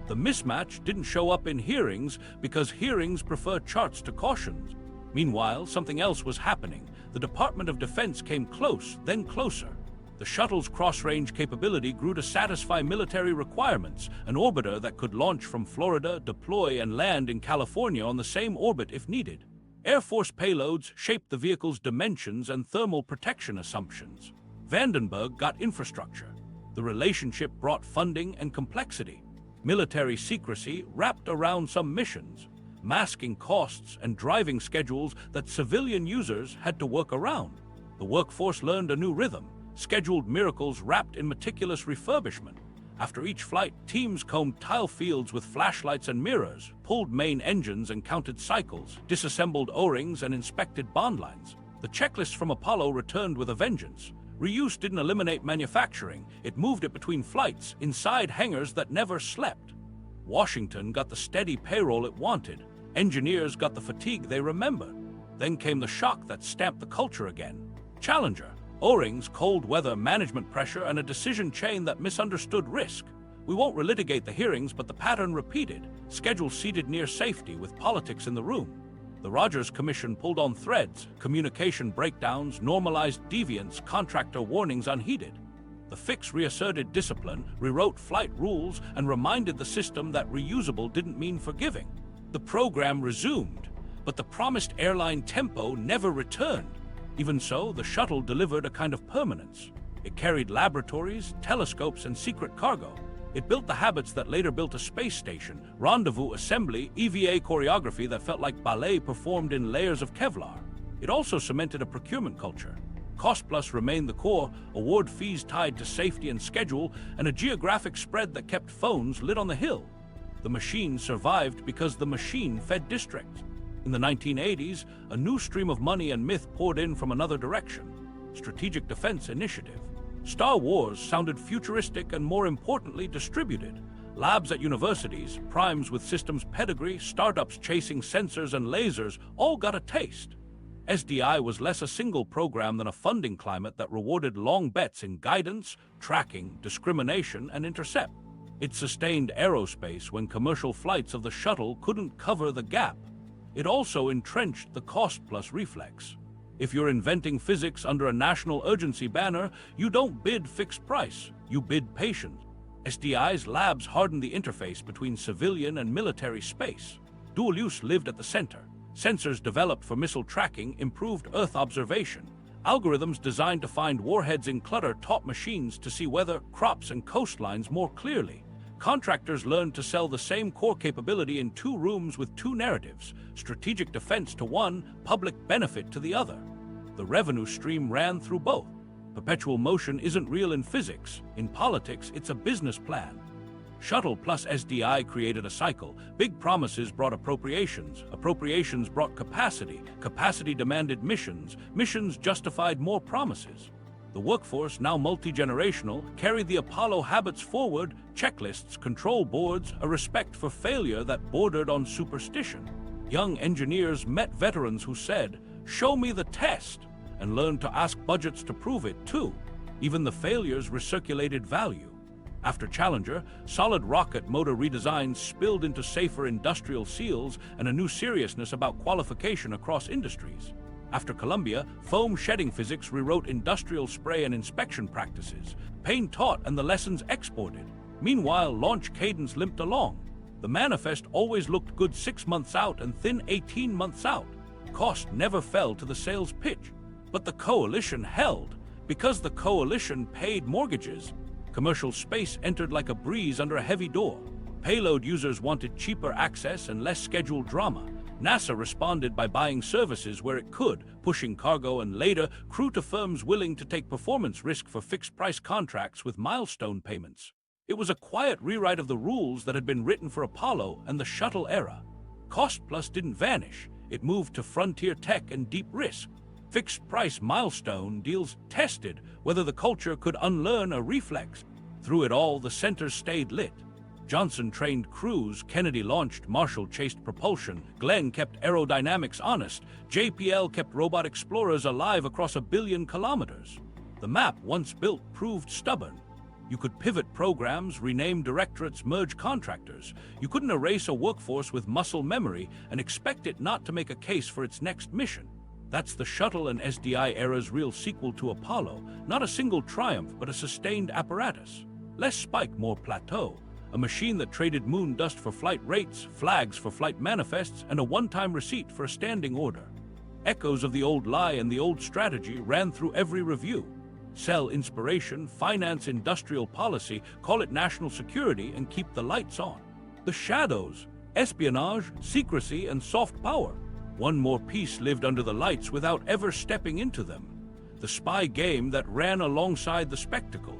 The mismatch didn't show up in hearings because hearings prefer charts to cautions. Meanwhile, something else was happening. The Department of Defense came close, then closer. The shuttle's cross-range capability grew to satisfy military requirements, an orbiter that could launch from Florida, deploy and land in California on the same orbit if needed. Air Force payloads shaped the vehicle's dimensions and thermal protection assumptions. Vandenberg got infrastructure. The relationship brought funding and complexity. Military secrecy wrapped around some missions, masking costs and driving schedules that civilian users had to work around. The workforce learned a new rhythm, scheduled miracles wrapped in meticulous refurbishment. After each flight, teams combed tile fields with flashlights and mirrors, pulled main engines and counted cycles, disassembled O-rings and inspected bond lines. The checklist from Apollo returned with a vengeance. Reuse didn't eliminate manufacturing, it moved it between flights, inside hangars that never slept. Washington got the steady payroll it wanted. Engineers got the fatigue they remembered. Then came the shock that stamped the culture again. Challenger. O-rings, cold weather, management pressure, and a decision chain that misunderstood risk. We won't relitigate the hearings, but the pattern repeated. Schedule seated near safety with politics in the room. The Rogers Commission pulled on threads, communication breakdowns, normalized deviance, contractor warnings unheeded. The fix reasserted discipline, rewrote flight rules, and reminded the system that reusable didn't mean forgiving. The program resumed, but the promised airline tempo never returned. Even so, the shuttle delivered a kind of permanence. It carried laboratories, telescopes, and secret cargo. It built the habits that later built a space station, rendezvous assembly, EVA choreography that felt like ballet performed in layers of Kevlar. It also cemented a procurement culture. Cost plus remained the core, award fees tied to safety and schedule, and a geographic spread that kept phones lit on the hill. The machine survived because the machine fed districts. In the 1980s, a new stream of money and myth poured in from another direction: Strategic Defense Initiative. Star Wars sounded futuristic and, more importantly, distributed. Labs at universities, primes with systems pedigree, startups chasing sensors and lasers all got a taste. SDI was less a single program than a funding climate that rewarded long bets in guidance, tracking, discrimination, and intercept. It sustained aerospace when commercial flights of the shuttle couldn't cover the gap. It also entrenched the cost-plus reflex. If you're inventing physics under a national urgency banner, you don't bid fixed price, you bid patience. SDI's labs hardened the interface between civilian and military space. Dual use lived at the center. Sensors developed for missile tracking improved Earth observation. Algorithms designed to find warheads in clutter taught machines to see weather, crops, and coastlines more clearly. Contractors learned to sell the same core capability in two rooms with two narratives: strategic defense to one, public benefit to the other. The revenue stream ran through both. Perpetual motion isn't real in physics. In politics, it's a business plan. Shuttle plus SDI created a cycle. Big promises brought appropriations. Appropriations brought capacity. Capacity demanded missions. Missions justified more promises. The workforce, now multi-generational, carried the Apollo habits forward: checklists, control boards, a respect for failure that bordered on superstition. Young engineers met veterans who said, "Show me the test," and learned to ask budgets to prove it too. Even the failures recirculated value. After Challenger, solid rocket motor redesigns spilled into safer industrial seals and a new seriousness about qualification across industries. After Columbia, foam shedding physics rewrote industrial spray and inspection practices. Payne taught and the lessons exported. Meanwhile, launch cadence limped along. The manifest always looked good 6 months out and thin 18 months out. Cost never fell to the sales pitch. But the coalition held. Because the coalition paid mortgages, commercial space entered like a breeze under a heavy door. Payload users wanted cheaper access and less scheduled drama. NASA responded by buying services where it could, pushing cargo and later crew to firms willing to take performance risk for fixed-price contracts with milestone payments. It was a quiet rewrite of the rules that had been written for Apollo and the shuttle era. Cost plus didn't vanish. It moved to frontier tech and deep risk. Fixed-price milestone deals tested whether the culture could unlearn a reflex. Through it all, the center stayed lit. Johnson trained crews, Kennedy launched, Marshall chased propulsion, Glenn kept aerodynamics honest, JPL kept robot explorers alive across 1 billion kilometers. The map, once built, proved stubborn. You could pivot programs, rename directorates, merge contractors. You couldn't erase a workforce with muscle memory and expect it not to make a case for its next mission. That's the shuttle and SDI era's real sequel to Apollo, not a single triumph, but a sustained apparatus. Less spike, more plateau. A machine that traded moon dust for flight rates, flags for flight manifests, and a one-time receipt for a standing order. Echoes of the old lie and the old strategy ran through every review. Sell inspiration, finance industrial policy, call it national security, and keep the lights on. The shadows, espionage, secrecy, and soft power. One more piece lived under the lights without ever stepping into them. The spy game that ran alongside the spectacle.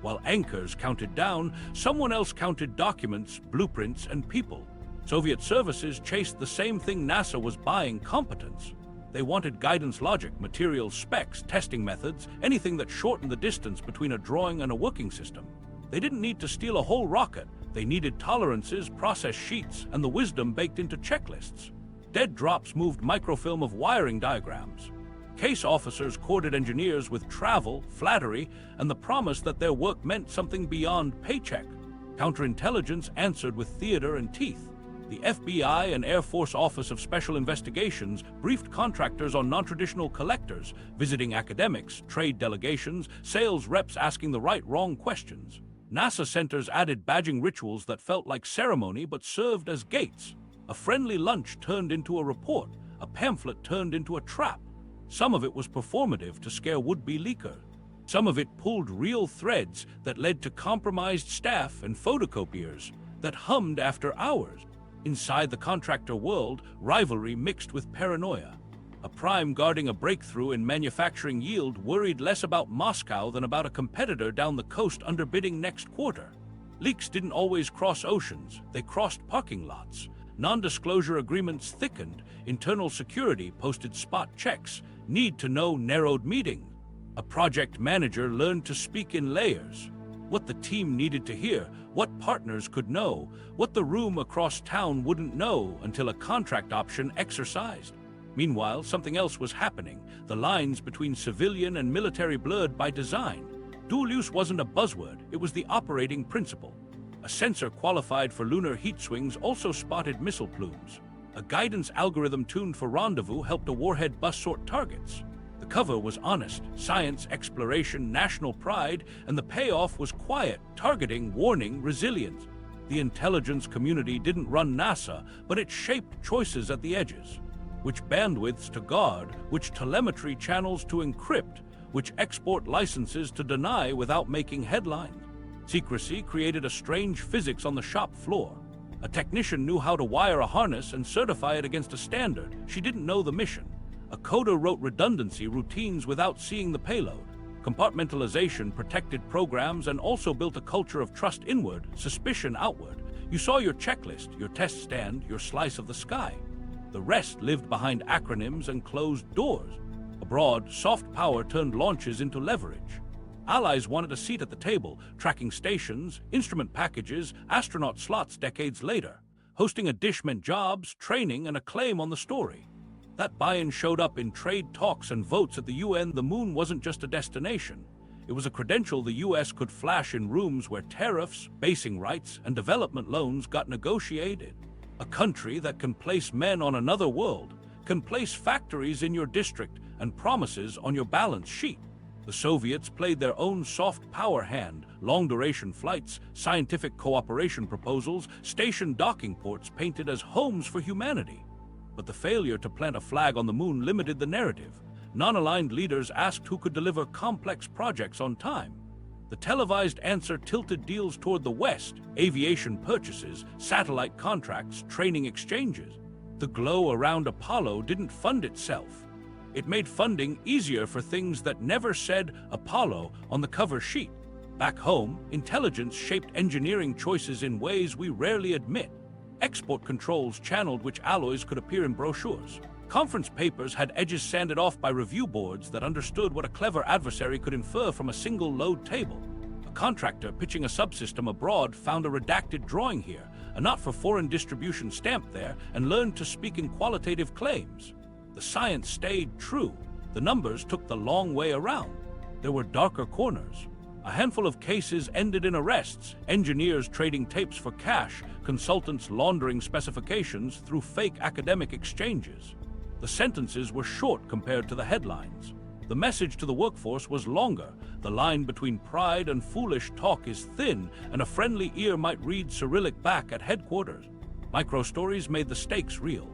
While anchors counted down, someone else counted documents, blueprints, and people. Soviet services chased the same thing NASA was buying: competence. They wanted guidance logic, materials, specs, testing methods, anything that shortened the distance between a drawing and a working system. They didn't need to steal a whole rocket. They needed tolerances, process sheets, and the wisdom baked into checklists. Dead drops moved microfilm of wiring diagrams. Case officers courted engineers with travel, flattery, and the promise that their work meant something beyond paycheck. Counterintelligence answered with theater and teeth. The FBI and Air Force Office of Special Investigations briefed contractors on non-traditional collectors, visiting academics, trade delegations, sales reps asking the right-wrong questions. NASA centers added badging rituals that felt like ceremony but served as gates. A friendly lunch turned into a report, a pamphlet turned into a trap. Some of it was performative to scare would-be leakers. Some of it pulled real threads that led to compromised staff and photocopiers that hummed after hours. Inside the contractor world, rivalry mixed with paranoia. A prime guarding a breakthrough in manufacturing yield worried less about Moscow than about a competitor down the coast underbidding next quarter. Leaks didn't always cross oceans, they crossed parking lots. Non-disclosure agreements thickened, internal security posted spot checks, need-to-know narrowed meeting. A project manager learned to speak in layers. What the team needed to hear, what partners could know, what the room across town wouldn't know until a contract option exercised. Meanwhile, something else was happening. The lines between civilian and military blurred by design. Dual use wasn't a buzzword, it was the operating principle. A sensor qualified for lunar heat swings also spotted missile plumes. A guidance algorithm tuned for rendezvous helped a warhead bus sort targets. The cover was honest, science, exploration, national pride, and the payoff was quiet, targeting, warning, resilience. The intelligence community didn't run NASA, but it shaped choices at the edges. Which bandwidths to guard, which telemetry channels to encrypt, which export licenses to deny without making headlines. Secrecy created a strange physics on the shop floor. A technician knew how to wire a harness and certify it against a standard. She didn't know the mission. A coder wrote redundancy routines without seeing the payload. Compartmentalization protected programs and also built a culture of trust inward, suspicion outward. You saw your checklist, your test stand, your slice of the sky. The rest lived behind acronyms and closed doors. Abroad, soft power turned launches into leverage. Allies wanted a seat at the table, tracking stations, instrument packages, astronaut slots decades later. Hosting a dish meant jobs, training, and a claim on the story. That buy-in showed up in trade talks and votes at the UN. The moon wasn't just a destination. It was a credential the U.S. could flash in rooms where tariffs, basing rights, and development loans got negotiated. A country that can place men on another world, can place factories in your district and promises on your balance sheet. The Soviets played their own soft power hand, long-duration flights, scientific cooperation proposals, station docking ports painted as homes for humanity. But the failure to plant a flag on the moon limited the narrative. Non-aligned leaders asked who could deliver complex projects on time. The televised answer tilted deals toward the West: aviation purchases, satellite contracts, training exchanges. The glow around Apollo didn't fund itself. It made funding easier for things that never said Apollo on the cover sheet. Back home, intelligence shaped engineering choices in ways we rarely admit. Export controls channeled which alloys could appear in brochures. Conference papers had edges sanded off by review boards that understood what a clever adversary could infer from a single load table. A contractor pitching a subsystem abroad found a redacted drawing here, a not for foreign distribution stamp there, and learned to speak in qualitative claims. The science stayed true. The numbers took the long way around. There were darker corners. A handful of cases ended in arrests, engineers trading tapes for cash, consultants laundering specifications through fake academic exchanges. The sentences were short compared to the headlines. The message to the workforce was longer. The line between pride and foolish talk is thin, and a friendly ear might read Cyrillic back at headquarters. Micro-stories made the stakes real.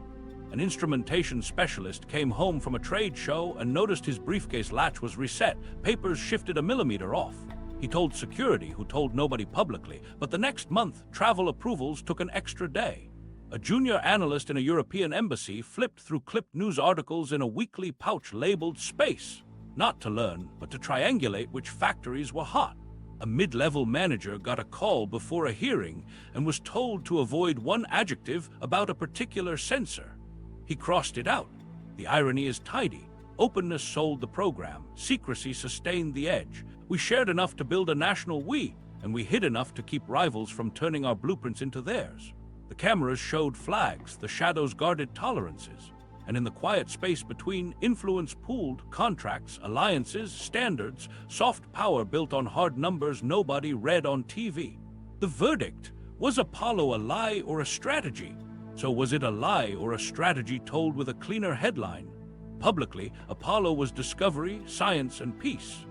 An instrumentation specialist came home from a trade show and noticed his briefcase latch was reset. Papers shifted a millimeter off. He told security, who told nobody publicly, but the next month, travel approvals took an extra day. A junior analyst in a European embassy flipped through clipped news articles in a weekly pouch labeled Space, not to learn, but to triangulate which factories were hot. A mid-level manager got a call before a hearing and was told to avoid one adjective about a particular sensor. He crossed it out. The irony is tidy. Openness sold the program. Secrecy sustained the edge. We shared enough to build a national we, and we hid enough to keep rivals from turning our blueprints into theirs. The cameras showed flags, the shadows guarded tolerances, and in the quiet space between, influence pooled, contracts, alliances, standards, soft power built on hard numbers nobody read on TV. The verdict: was Apollo a lie or a strategy? So was it a lie or a strategy told with a cleaner headline? Publicly, Apollo was discovery, science, and peace.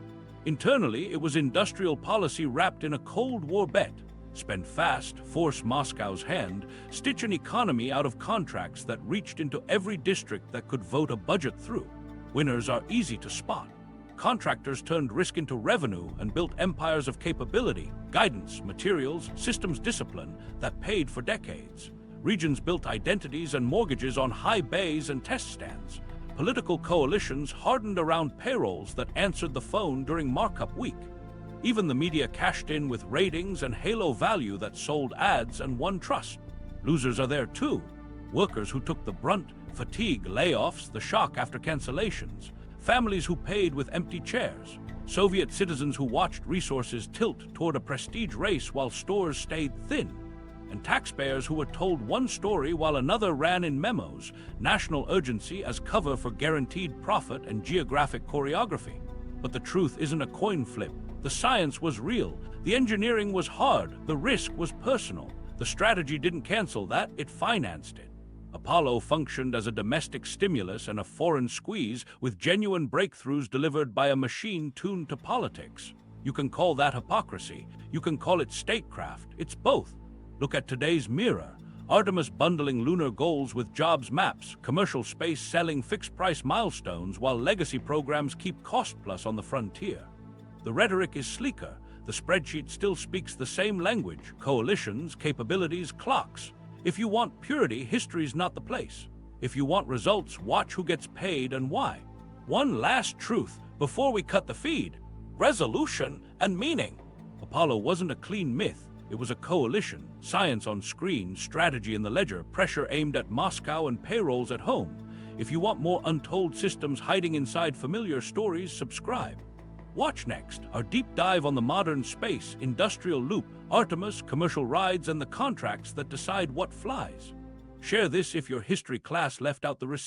Internally, it was industrial policy wrapped in a Cold War bet. Spend fast, force Moscow's hand, stitch an economy out of contracts that reached into every district that could vote a budget through. Winners are easy to spot. Contractors turned risk into revenue and built empires of capability, guidance, materials, systems discipline that paid for decades. Regions built identities and mortgages on high bays and test stands. Political coalitions hardened around payrolls that answered the phone during markup week. Even the media cashed in with ratings and halo value that sold ads and won trust. Losers are there too. Workers who took the brunt, fatigue, layoffs, the shock after cancellations. Families who paid with empty chairs. Soviet citizens who watched resources tilt toward a prestige race while stores stayed thin. And taxpayers who were told one story while another ran in memos. National urgency as cover for guaranteed profit and geographic choreography. But the truth isn't a coin flip. The science was real, the engineering was hard, the risk was personal. The strategy didn't cancel that, it financed it. Apollo functioned as a domestic stimulus and a foreign squeeze, with genuine breakthroughs delivered by a machine tuned to politics. You can call that hypocrisy, you can call it statecraft, it's both. Look at today's mirror. Artemis bundling lunar goals with jobs maps, commercial space selling fixed-price milestones while legacy programs keep cost-plus on the frontier. The rhetoric is sleeker. The spreadsheet still speaks the same language: coalitions, capabilities, clocks. If you want purity, history's not the place. If you want results, watch who gets paid and why. One last truth before we cut the feed: resolution and meaning. Apollo wasn't a clean myth. It was a coalition. Science on screen, strategy in the ledger, pressure aimed at Moscow and payrolls at home. If you want more untold systems hiding inside familiar stories, subscribe. Watch next, our deep dive on the modern space, industrial loop, Artemis, commercial rides, and the contracts that decide what flies. Share this if your history class left out the receipt.